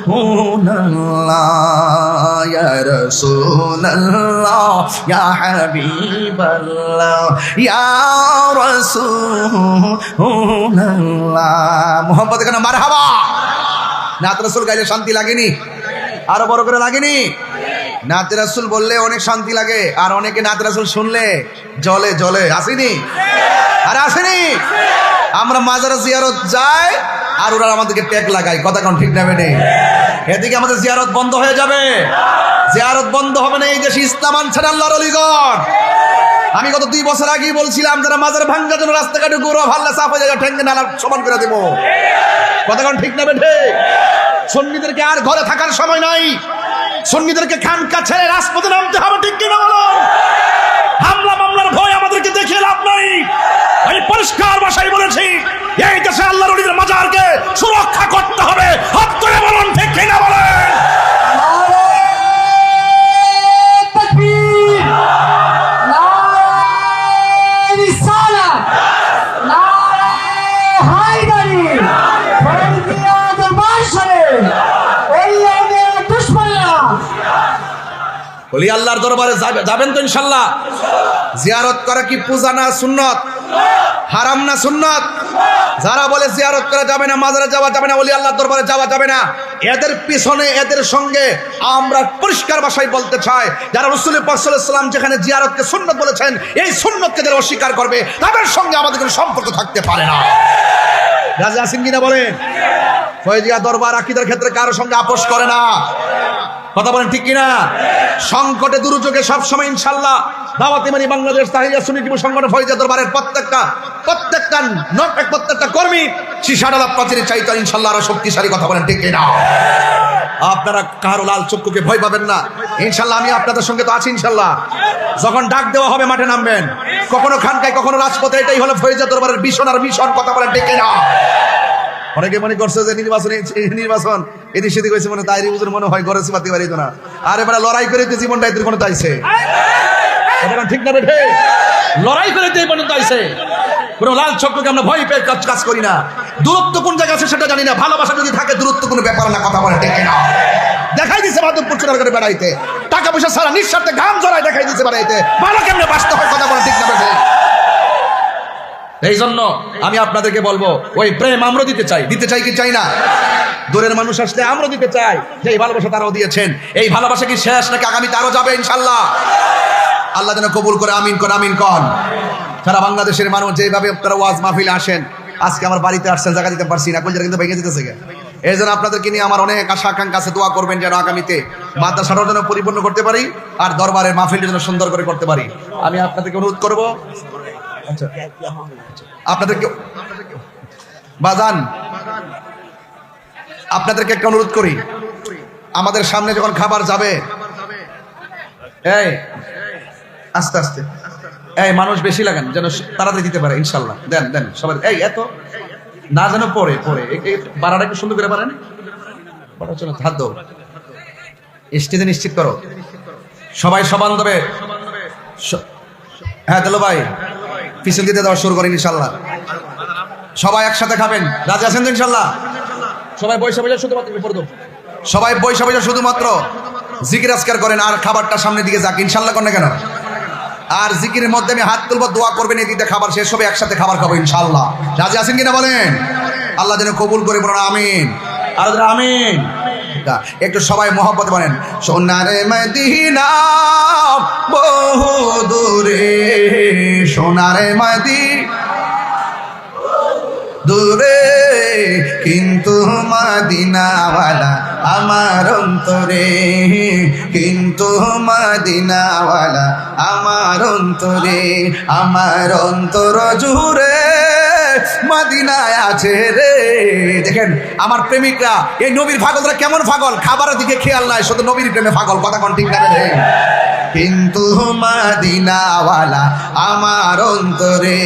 ইয়া রাসূলুল্লাহ ইয়া হাবিবাল্লাহ ইয়া রাসূলুল্লাহ মোহাম্মদ কেন মারহাবা নাত রাসূল গাইলে শান্তি লাগেনি আরো বড় করে লাগেনি নাতে রাসূল বললে অনেক শান্তি লাগে, আর অনেকে নাতে রাসূল শুনলে জলে জলে। আসেনি? আরে আসেনি? আমরা মাজার জিয়ারত যাই আর ওরা আমাদেরকে ট্যাগ লাগায়, কথা কোন ঠিক না বেটে? এদিকে আমাদের জিয়ারত বন্ধ হয়ে যাবে। জিয়ারত বন্ধ হবে না, এই দেশে ইসলাম আনছেন আল্লাহর ওলিগণ। আমি গত 2 বছর আগেই বলছিলাম যারা মাজার ভাঙ্গার জন্য রাস্তাঘাটে গৌরব হাল্লা চাপ হয়ে জায়গা ঠেঙ্গে নালা সমান করে দেবো, কথা কোন ঠিক না বেটে? সুন্নিদেরকে আর ঘরে থাকার সময় নাই, সুন্নিদেরকে খানকা ছেড়ে রাজপথে নামতে হবে, ঠিক কিনা বলো? হামলা মামলার ভয় আমাদেরকে দেখিয়ে লাভ নাই। আমি পরিষ্কার ভাষায় বলেছি, এই দেশে আল্লাহর ওলিদের মাজারকে সুরক্ষা করতে হবে। হাত তুলে বলুন, ঠিক কিনা বলেন? বলি আল্লাহর দরবারে যাবেন তো ইনশাল্লাহ? জিয়ারত করা কি পূজা না সুন্নত? হারাম না সুন্নত? যারা বলে জিয়ারত করা যাবে না, মাজারে যাওয়া যাবে না, ওলি আল্লাহর দরবারে যাওয়া যাবে না, এদের পিছনে এদের সঙ্গে আমরা পরিষ্কার ভাষায় বলতে চাই, যারা রাসূল পাক সাল্লাল্লাহু আলাইহি ওয়াসাল্লাম যেখানে জিয়ারতকে সুন্নত বলেছেন, এই সুন্নতকে যারা অস্বীকার করবে তাদের সঙ্গে আমাদের কোনো সম্পর্ক থাকতে পারে না। রাজি আছেন কিনা বলেন? ফয়জিয়া দরবার আকীদার ক্ষেত্রে কারোর সঙ্গে আপোষ করে না, কথা বলেন ঠিক কিনা? সংকটে দুর্যোগে সবসময় ইনশাল্লাহ দাওয়াত ইমানি বাংলাদেশ তাহিয়া সুন্নি যুব সংগঠন ফয়জিয়া দরবারের প্রত্যেকটা কর্মী শিশাডালা প্রাচীরের চাইতে ইনশাল্লাহ আরো শক্তিশালী, কথা বলেন ঠিক কিনা? আপনারা কারো লাল চক্ষুকে ভয় পাবেন না ইনশাল্লাহ। আমি আপনাদের সঙ্গে তো আছি ইনশাল্লাহ। যখন ডাক দেওয়া হবে মাঠে নামবেন, কখনো খানকায় কখনো রাজপথে, এটাই হলো ফয়জিয়া দরবারের মিশন আর মিশন, কথা বলেন ঠিক কিনা? অনেকে মনে করছে যে নির্বাচন এদিক সেদিক হয়েছে, মনে তাই হুজুর মনে হয় গরজ পাতি পারিত না। আর এবার লড়াই করে জীবনটা এদের কোনো তাইছে, ঠিক না বেঠে? লড়াই করে এই পর্যন্ত আইছে। কোন লাল চক্রকে আমরা ভয় পেয়ে কাজ করি না। দূরত্ব কোন জায়গায় আছে সেটা জানি না, ভালোবাসা যদি থাকে দূরত্ব কোনো ব্যাপার না, কথা বলে ঠিক না? দেখাই দিচ্ছে মাধবপুর চুনার করে বেড়াইতে, টাকা পয়সা ছাড়া নিঃস্বার্থে ঘাম জড়ায় দেখাই দিচ্ছে বেড়াইতে, ভালো কেমনে বাঁচতে হয়, কথা বলে ঠিক না বেঠে? এই জন্য আমি আপনাদেরকে বলবো, ওই প্রেম আমরা দিতে চাই কি চাই না? দূরের মানুষ আসলে আমরা দিতে চাই, যে এই ভালোবাসা তারাও দিয়েছেন। এই ভালোবাসা কি শেষ নাকি আগামীতে আরো যাবে ইনশাল্লাহ? আল্লাহ যেন কবুল করে, আমিন কর, আমিন কর। সারা বাংলাদেশের মানুষ যেভাবে আপনারা ওয়াজ মাহফিলে আসেন, আজকে আমার বাড়িতে আসছেন, জায়গা দিতে পারছি না, কলজারা কিন্তু ভেঙে দিতেছে। এই জন্য আপনাদেরকে নিয়ে আমার অনেক আশা আকাঙ্ক্ষা আছে, দোয়া করবেন যেন আগামীতে মাদ্রাসাটাও যেন পরিপূর্ণ করতে পারি, আর দরবারের মাহফিলটা যেন সুন্দর করে করতে পারি। আমি আপনাদেরকে অনুরোধ করবো, আচ্ছা আপনাদেরকে বাজান, আপনাদেরকে একটা অনুরোধ করি, আমাদের সামনে যখন খাবার যাবে, এই আস্তে আস্তে, এই মানুষ বেশি লাগান যেন তাড়াতাড়ি দিতে পারে ইনশাল্লাহ। দেন দেন সবাই, এই এত না যেন পরে বাড়াটা একটু সুন্দর করে পারেন, হাত দাও, স্টেজে নিশ্চিত করো, সবাই সমান দেবে। হ্যাঁ দিল ভাই, পিছন দিতে দেওয়া শুরু করেন ইনশাল্লাহ। সবাই একসাথে খাবেন, রাজি আছেন তো ইনশাল্লাহ? সবাই বৈশা শুধুমাত্র সবাই বৈশা শুধুমাত্র জিকির আজকার করেন, আর খাবারটা সামনের দিকে যাক ইনশাল্লাহ। করেন না কেন? আর জিকিরের মধ্যে আমি হাত তুলবো, দোয়া করবেন, এই দিতে খাবার শেষ হবে, একসাথে খাবার খাবো ইনশাল্লাহ। রাজি আছেন কিনা বলেন? আল্লাহ যেন কবুল করে, বলুন আমিন, আর আমিন। একটু সবাই মহব্বত বলেন, সোনারে মদিনা বহু দূরে, সোনারে মদিনা দূরে, কিন্তু মদিনাওয়ালা আমার অন্তরে, কিন্তু মদিনাওয়ালা আমার অন্তরে, আমার অন্তর জুড়ে মদিনায় আছে রে। দেখেন আমার প্রেমিকরা, এই নবীর পাগলরা কেমন পাগল, খাবারের দিকে খেয়াল নাই, শুধু নবীর প্রেমে পাগল, কথা কোন ঠিক না? কিন্তু মদিনাওয়ালা আমার অন্তরে,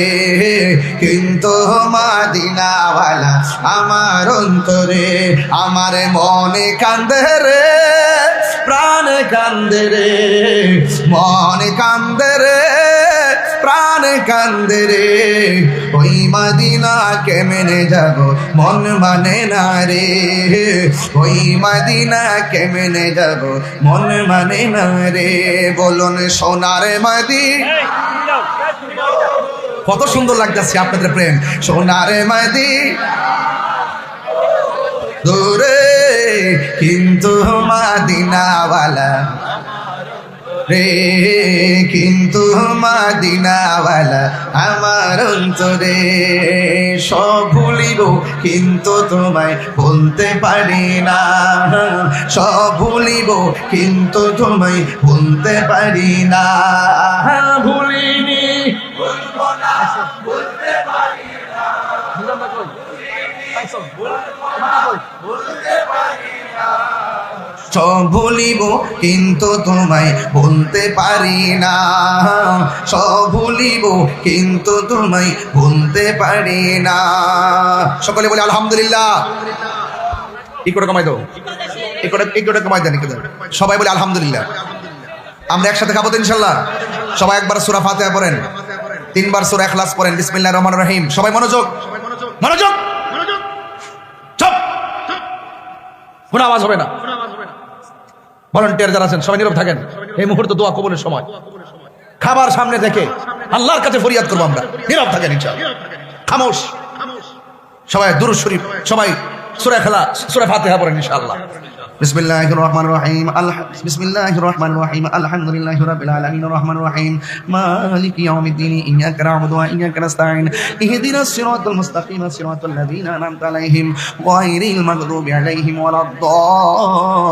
কিন্তু মদিনাওয়ালা আমার অন্তরে, আমার মনে কান্দে রে, প্রাণে কান্দে রে, মনে কান্দে রে, প্রাণে কান্দে রে, ওই মদিনা কেমনে যাব মন মানে না রে, ওই মদিনা কেমনে যাব মন মানে না রে। বলুন সোনারে মদিনা, কত সুন্দর লাগতেছে আপনাদের প্রেম, সোনারে মদিনা দূরে, কিন্তু মদিনাওয়ালা রে, কিন্তু মদিনাওয়ালা আমার অন্তরে। সব ভুলিব কিন্তু তোমায় ভুলতে পারি না, সব ভুলিব কিন্তু তোমায় ভুলতে পারি না। ভুলিনি, ভুলবো না, ভুলতে পারি না, ভুলতে পারি না। সব ভুলিব কিন্তু তোমায় ভুলতে পারি না, সব ভুলিব কিন্তু তোমায় ভুলতে পারি না। সকলে বলে আলহামদুলিল্লাহ। কি করে কমাই দাও, এই করে কমাই দেন। সবাই বলে আলহামদুলিল্লাহ। আমরা একসাথে খাবো তো ইনশাল্লাহ। সবাই একবার সূরা ফাতিহা পড়েন, 3 বার সূরা ইখলাস পড়েন। বিসমিল্লাহির রহমানির রহিম। সবাই মনোযোগ, মনোযোগ, চুপ, কোনো আওয়াজ হবে না। ভলান্টিয়ার যারা আছেন সবাই নীরব থাকেন। এই মুহূর্তে দোয়া কবুলের সময়। খাবার সামনে দেখে আল্লাহর কাছে ফরিয়াদ করবো আমরা। নীরব থাকেন ইনশাআল্লাহ, খামোশ। সবাই দুরূদ শরীফ, সবাই সূরা ইখলাস, সূরা ফাতিহা পড়েন ইনশাআল্লাহ। বিসমিল্লাহির রহমানির রহিম। বিসমিল্লাহির রহমানির রহিম। আলহামদুলিল্লাহি রাব্বিল আলামিন রহমানির রহিম মালিকি ইয়াউমিদ্দিন ইয়্যাকা না'বুদু ওয়া ইয়্যাকা নাস্তাঈন ইহদিনাস সিরাতাল মুস্তাকিম সিরাতাল লাযীনা আন'আমতা আলাইহিম গায়রিল মাগদুবি আলাইহিম ওয়ালাদ-দাল্লিন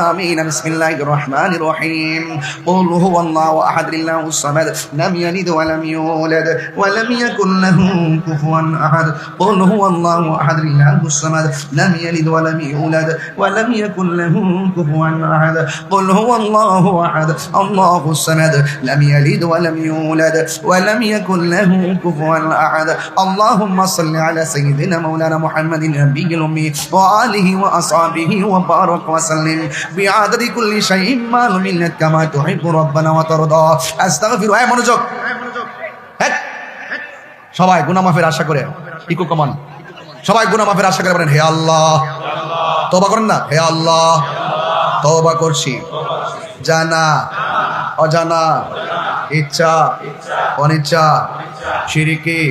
আমিন। বিসমিল্লাহির রহমানির রহিম। কুল হুয়াল্লাহু আহাদ আল্লাহুস সামাদ লাম ইয়ালিদ ওয়া লাম ইউলাদ ওয়া লাম ইয়াকুল লাহু কুফুয়ান আহাদ। কুল হুয়াল্লাহু আহাদ আল্লাহুস সামাদ লাম ইয়ালিদ ওয়া লাম ইউলাদ ولم يكن له كفوا أحد قل هو الله أحد الله الصمد لم يلد ولم يولد ولم يكن له كفوا أحد اللهم صل على سيدنا مولانا محمد النبي الأمي وآله وأصحابه وبارك وسلم بعدد كل شيء ما منك كما تحب ربنا وترضى أستغفر أي منوجك সবাই গুনাহ মাফের আশা করে ইকো কমান। সবাই গুনাহ মাফের আশা করে বলেন হে আল্লাহ। তওবা করেন না, হে আল্লাহ তওবা করছি জানা অজানা, ইচ্ছা অনিচ্ছা, শিরকি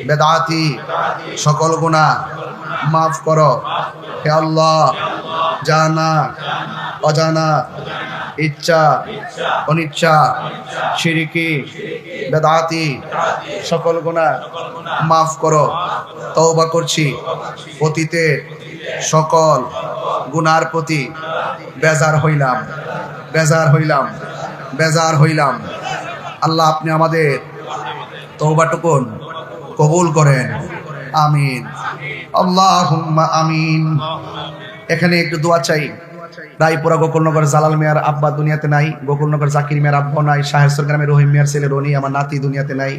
বেদাতি সকল গুনাহ মাফ করো হে আল্লাহ। জানা অজানা, ইচ্ছা অনিচ্ছা, শিরকি বেদাতি সকল গুনাহ মাফ করো। তওবা করছি অতীতের সকল গুনার প্রতি বেজার হইলাম, বেজার হইলাম, বেজার হইলাম। আল্লাহ আপনি আমাদের তওবাটুকুন কবুল করেন, আমিন আল্লাহুম্মা আমিন। এখানে একটু দোয়া চাই। রায়পুরা গোকুলনগর জালাল মিয়ার আব্বা দুনিয়াতে নাই, গোকুলনগর জাকির মিয়ার আব্বা নাই, শাহেরচর গ্রামের রহিম মিয়ার ছেলে রনি আমার নাতি দুনিয়াতে নাই,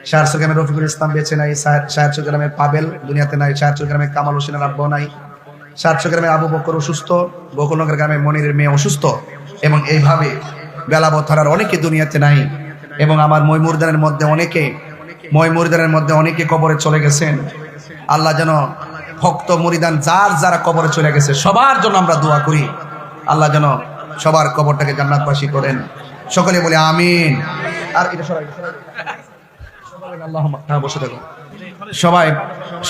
শাহেরচর গ্রামের রফিকুল ইসলাম বেঁচে নাই, শাহেরচর গ্রামের পাবেল দুনিয়াতে নাই, শাহেরচর গ্রামের কামাল হোসেনের আব্বা নাই, শাহেরচর গ্রামের আবু বকর অসুস্থ, গোকুলনগর গ্রামের মনিরের মেয়ে অসুস্থ, এবং এইভাবে বেলাবত থানার অনেকে দুনিয়াতে নাই, এবং আমার ময়মুরদানের মধ্যে অনেকে কবরে চলে গেছেন। আল্লাহ যেন ভক্ত মুরিদান যারা কবরে চলে গেছে সবার জন্য আমরা দোয়া করি, আল্লাহ যেন সবার কবরটাকে জান্নাতবাসী করেন। সকলে বলে আমিন। আর এটা বসে থাকুন।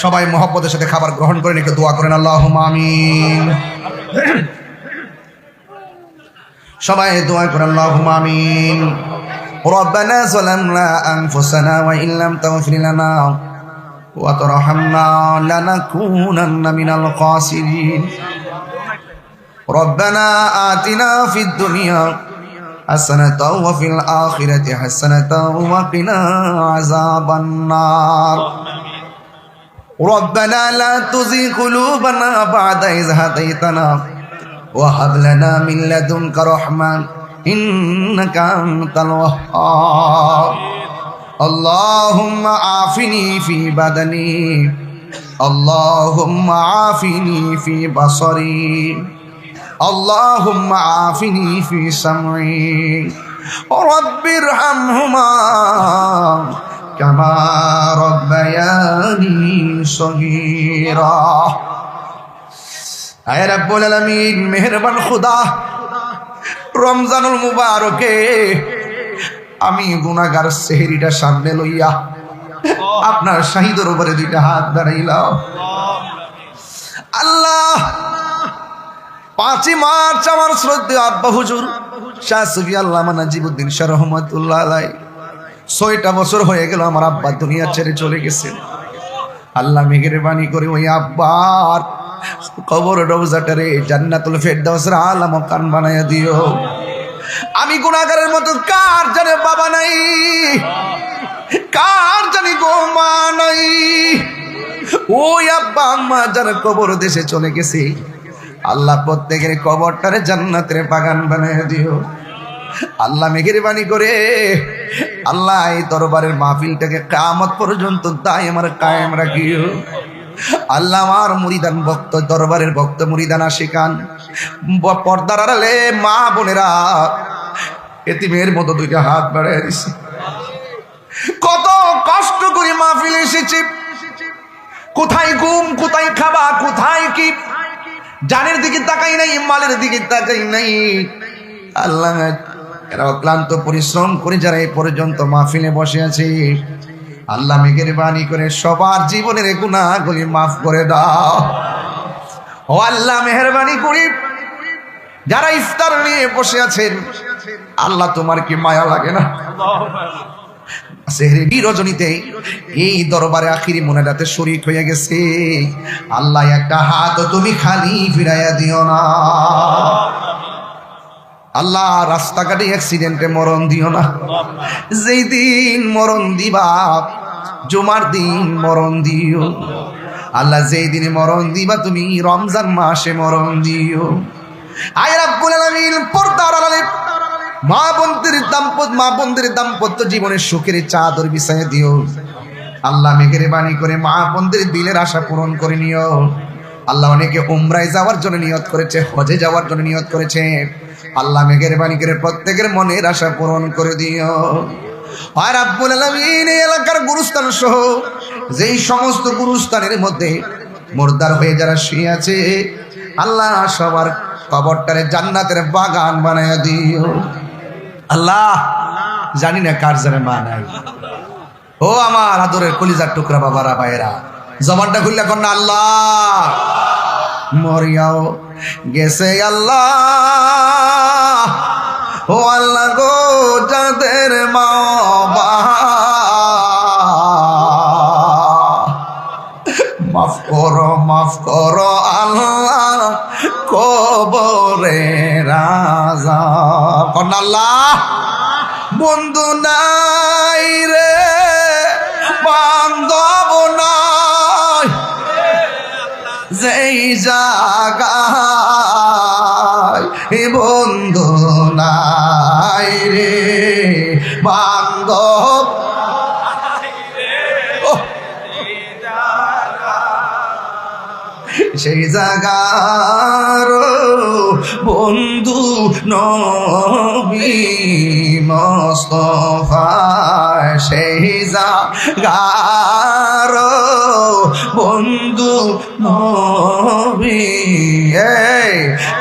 সবাই মহব্বতের সাথে খাবার গ্রহণ করেন, একটু দোয়া করেন আল্লাহুম্মা আমিন। সবাই দোয়া করেন আল্লাহুম্মা আমিন। রব্বানা যালামনা আনফুসানা ওয়া ইল্লাম তাগফির লানা ওয়া তারহামনা লানাকুনান্না মিনাল খাসিরিন। রব্বানা আতিনা ফিদ দুনিয়া হাসানাতাও ওয়া ফিল আখিরাতি হাসানাতাও ওয়া কিনা আযাবান নার। রব্বানা লা তুযিগ কুলুবানা বা'দা ইয হাদাইতানা ওয়া হাব লানা মিন লাদুনকা রাহমা ইন্নাকা আনতাল ওয়াহ্হাব। আল্লাহুম্মা আফিনি ফি বাদানি, আল্লাহুম্মা আফিনি ফি বাসারি, আল্লাহুম্মা আফিনি ফি সামঈ। রব্বিরহামহুমা কামা রাব্বায়ানি সগীরা। আয় রাব্বুল আলামিন, মেহেরবান খুদা, রমজানুল মুবারকে আমি গুনাহগার সেহরিটা সামনে লইয়া আপনার শাহিদের উপরে দুইটা হাত দাঁড়াইলাম। আল্লাহ 5 মার্চ আমার শ্রদ্ধেয় আব্বা হুজুর শাহ সুফি আল্লামা নাজিবউদ্দিন শাহ রহমাতুল্লাহ আলাইহি 6টা বছর হয়ে গেল আমার আব্বা দুনিয়া ছেড়ে চলে গেছে। আল্লাহ মেহেরবানি করে ওই আব্বার কবর রওজাটারে জান্নাতুল ফেরদাউসের আলা মাকান বানায়া দিও। আমি গুনাহগারের মতো কার জানে বাবা নাই, কার জানি গো মা নাই। ওই আব্বা আম্মা যারা কবর দেশে চলে গেছে, আল্লাহ প্রত্যেকের কবরটারে জান্নাতের বাগান বানায়া দিও। আল্লাহ মেহেরবানি করে আল্লাহ এই দরবারের মাহফিলটাকে কিয়ামত পর্যন্ত দায়েম কায়েম রাখিও। আল্লাহ আমার মুরিদান ভক্ত, দরবারের ভক্ত মুরিদান আশিকান পর্দার আড়ালে মা বোনেরা এতিমের মতো 2টা হাত বাড়ায় দিছে। কত কষ্ট করে মাহফিলে এসেছি, কোথায় ঘুম, কোথায় খাবা, কোথায় কি, জানের দিকে তাকাই নাই, মালের দিকে তাকাই নাই। আল্লাহ এরা অক্লান্ত পরিশ্রম করে যারা এই পর্যন্ত মাহফিলে বসে আছে, আল্লাহ মেহেরবানি করে সবার জীবনের গুনাহগুলি মাফ করে দাও। ও আল্লাহ মেহেরবানি করে যারা ইফতার নিয়ে বসে আছেন, আল্লাহ তোমার কি মায়া লাগে না? সেহরি রজনীতে এই দরবারে আখিরি মোনাজাতে শরীক হয়ে গেছে। আল্লাহ একটা হাত তুমি খালি ফিরাইয়া দিও না। আল্লাহ রাস্তাঘাটে অ্যাক্সিডেন্টে মরণ দিও না। যেই দিন মরণ দিবা জুমার দিন মরণ দিও। আল্লাহ যেই দিনে মরণ দিবা তুমি রমজান মাসে মরণ দিও। আয় রাব্বুল আলামিন পর্দার আড়ালে মা বোনদের দাম্পত্য জীবনের সুখের চাদর বিছাইয়া দিও। আল্লাহ মেহেরবানি করে মা বোনদের দিলের আশা পূরণ করে নিও। আল্লাহ অনেকে উমরায় যাওয়ার জন্য নিয়ত করেছে, হজে যাওয়ার জন্য নিয়ত করেছে, আল্লাহ মেহেরবানি করে প্রত্যেকের মনের আশা পূরণ করে দিও। আর রাব্বুল আলামিন এই এলাকার গুরুস্থান সহ যেই সমস্ত গুরুস্থানের মধ্যে মুর্দার হয়ে যারা শুয়ে আছে, আল্লাহ সবার কবরটারে জান্নাতের বাগান বানায়া দিও। আল্লাহ জানি না কার জানে মা নাই। ও আমার আদরের কলিজার টুকরা বাবারা ভাইয়েরা, জবানটা খুললে কর না আল্লাহ। মরিয়াও গেছে আল্লাহ, ও আল্লাহ গো যাদের মা মাফ করো আল্লাহ কবরে রাজা কর আল্লাহ। বন্ধু নাই রে বান্ধব নাই, যেই জায়গায় বন্ধু নাই রে বান্ধব, সেই জায়গার বন্ধু নবী মুস্তাফা, সেই জায়গার বন্ধু নবী।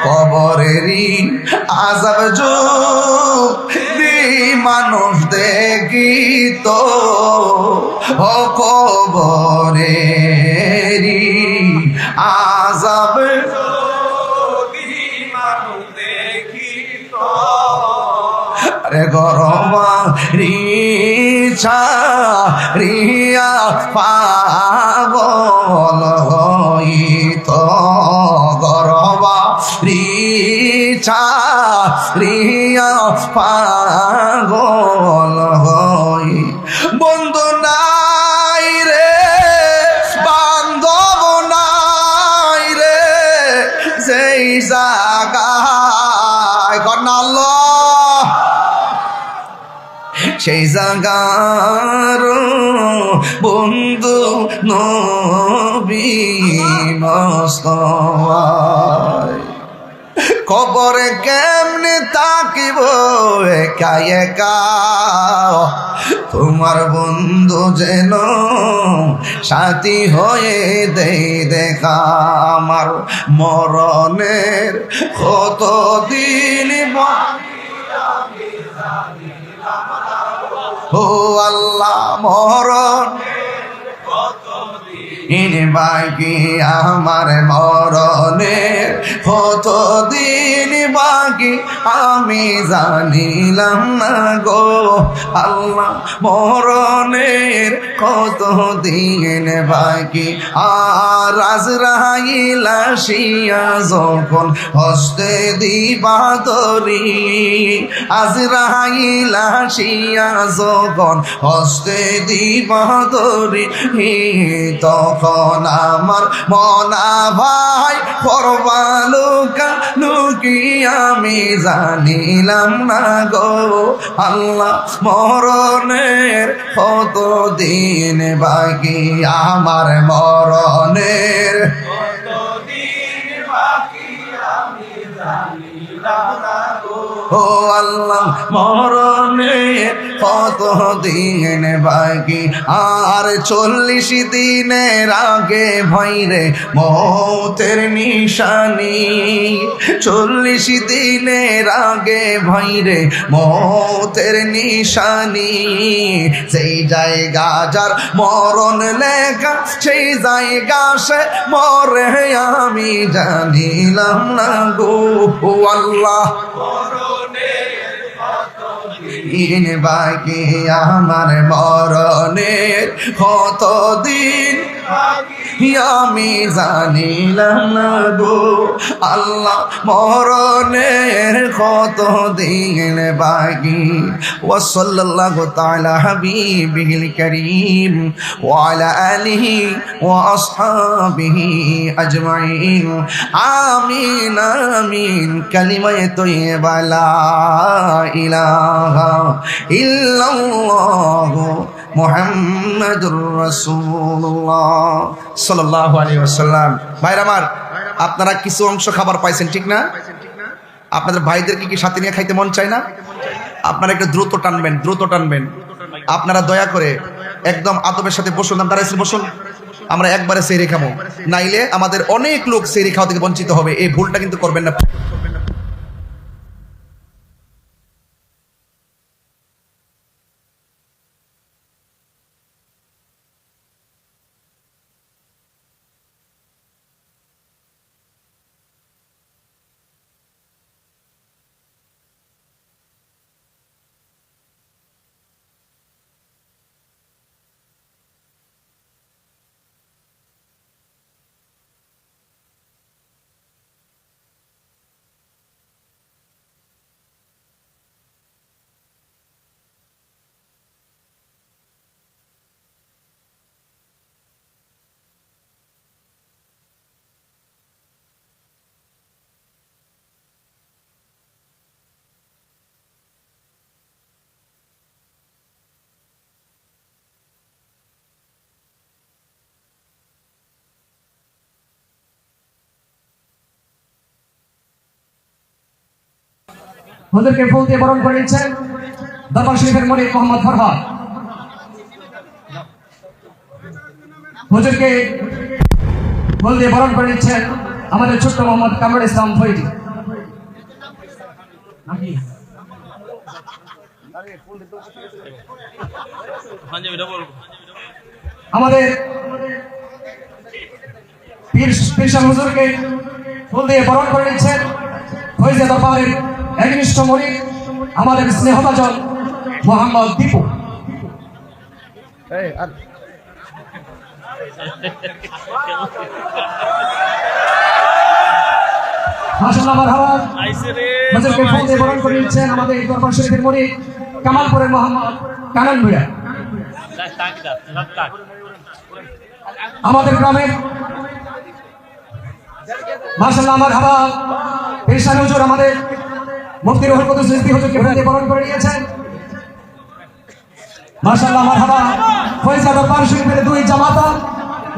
কবরেরই আযাব যদি মানুষ দেখি তো, ও কবরেরই আযাব যদি মানুষ দেখি তো, আরে গরমা রিছা রিয়া পাগল হইত, গরমা রিছা রিয়া পাগল হই। বন্ধু নাই রে বান্ধব নাই রে, সেই জায়গায় কন্যা আল্লাহ, সেই জায়গার বন্ধু নবী মুস্তাফা। কবরে কেমনে তাকিব একা একা, তোমার বন্ধু যেন সাথী হয়ে দেই দেখা। আমার মরণের কতদিন ও আল্লাহ, মরণ বাকি আমার মরণের কতদিন বাকি আমি জানিলাম না গো আল্লাহ মরণের কতদিন বাকি আর আজরাইল আসিয়া যখন হস্তে দিবা তরি আজরাইল আসিয়া যখন হস্তে দিবা তরি তখন আমার মনা ভাই করবা লুকা লুকি আমি জানিলাম না গো আল্লাহ মরণের কতদিন বাকি আমার মরণের ও আল্লাহ মরণের কতদিন বাকি আর 40 দিনের আগে ভয়রে মৌতের নিশানি 40 দিনের আগে ভয়রে মৌতের নিশানি সেই জায়গা যার মরণ লেখা সেই জায়গা সে মরে আমি জানিলাম না গো আল্লাহ দিন বাকি আমার মরণের কতদিন আমি জানিলাম না গো আল্লাহ মরণের কতদিন বাকি ওয়া সাল্লাল্লাহু তাআলা হাবিবিল কারীম ওয়া আলা আলিহি ওয়া আসহাবিহি আজমাইন আমিন আমিন কালিমায়ে তয়্যিবা লা ইলাহা ইল্লাল্লাহু মুহাম্মাদুর রাসূলুল্লাহ সাল্লাল্লাহু আলাইহি ওয়াসাল্লাম। ভাইরা আমার, আপনারা কিছু অংশ খাবার পাইছেন ঠিক না? আপনাদের ভাইদেরকে কি সাথে নিয়ে খাইতে মন চায় না? আপনারা একটু দ্রুত টানবেন। আপনারা দয়া করে একদম আদবের সাথে বসুন, দাঁড়াইছেন বসুন। আমরা একবারে সেহরি খাবো, নাইলে আমাদের অনেক লোক সেহরি খাওয়া থেকে বঞ্চিত হবে। এই ভুলটা কিন্তু করবেন না। হুজুরকে ফুল দিয়ে বরণ করে নিচ্ছেন দরবার শরীফের মুরিদ মোহাম্মদ ফরহাদ। হুজুরকে ফুল দিয়ে বরণ করে নিচ্ছেন আমাদের ছোট্ট মোহাম্মদ কামরুল ইসলাম ফরিদি। আমাদের পীর সাহেব হুজুরকে ফুল দিয়ে বরণ করে নিচ্ছেন ফয়জে দরবারের একনিষ্ঠ মুরিদ আমাদের স্নেহভাজন মোহাম্মদ দীপু। মাশাআল্লাহ মারহাবা। হুজুরকে ফুল দিয়ে বরণ করে নিচ্ছেন আমাদের দরবার শরীফের মুরিদ কামালপুরের মোহাম্মদ কানান ভূঁইয়া। আমাদের গ্রামের মাশাআল্লাহ মারহাবা পীর সাহেব হুজুর আমাদের মুফতি রুহুল কুদুস রিজভী হুজুরকে ফুল দিয়ে বরণ করে নিয়েছেন। মাশাআল্লাহ মারহাবা। ফয়জা দরবার শরীফের দুই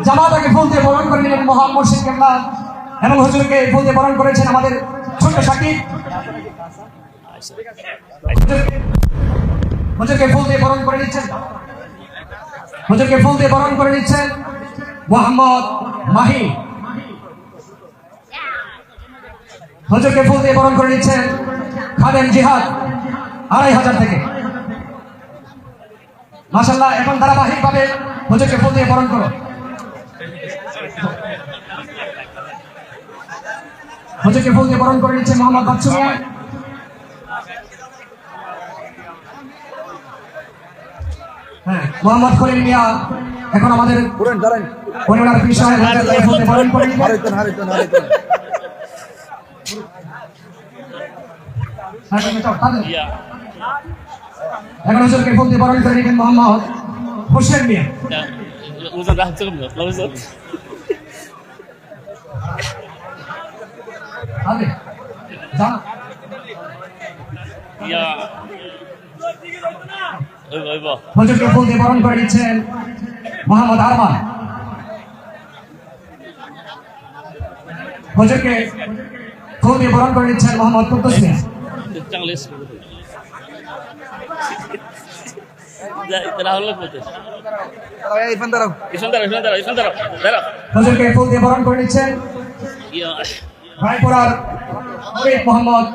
জামাতাকে ফুল দিয়ে বরণ করে নিলেন মহান মুর্শিদ কেবলা এবং হুজুরকে ফুল দিয়ে বরণ করেছেন আমাদের ছোট্ট সাকিব। হুজুরকে ফুল দিয়ে বরণ করে নিচ্ছেন মোহাম্মদ মাহি। হুজুরকে ফুল দিয়ে বরণ করে নিচ্ছেন খাদেম জিহাদ 2500 থেকে। মাশাআল্লাহ। এখন ধারাবাহিকভাবে হুজুরকে ফুল দিয়ে বরণ করো। হুজুরকে ফুল দিয়ে বরণ করে নিচ্ছেন মোহাম্মদ বাচ্চু মিয়া। হ্যাঁ, মোহাম্মদ খলিল মিয়া এখন আমাদের পরিবার বিষয় ফুল দিয়ে বরণ করে নিবেন। এখন হুজুরকে ফুল দিয়ে বরণ করে নিবেন মোহাম্মদ হোসেন মিয়া। Usan dah cukup nggak? Kalau Ustaz. আগে জানা Ya. Ibu. হুজুরকে ফুল দিয়ে বরণ করে নিচ্ছেন মোহাম্মদ আরমান। হুজুরকে ফুল দিয়ে বরণ করে নিচ্ছেন মোহাম্মদ কুদ্দুস মিয়া। Jangan les. Terlalu lembut. Isan darah. Darah. হুজুরকে ফুল দিয়ে বরণ করে নিচ্ছেন Ya. রায়পুরার মোহাম্মদ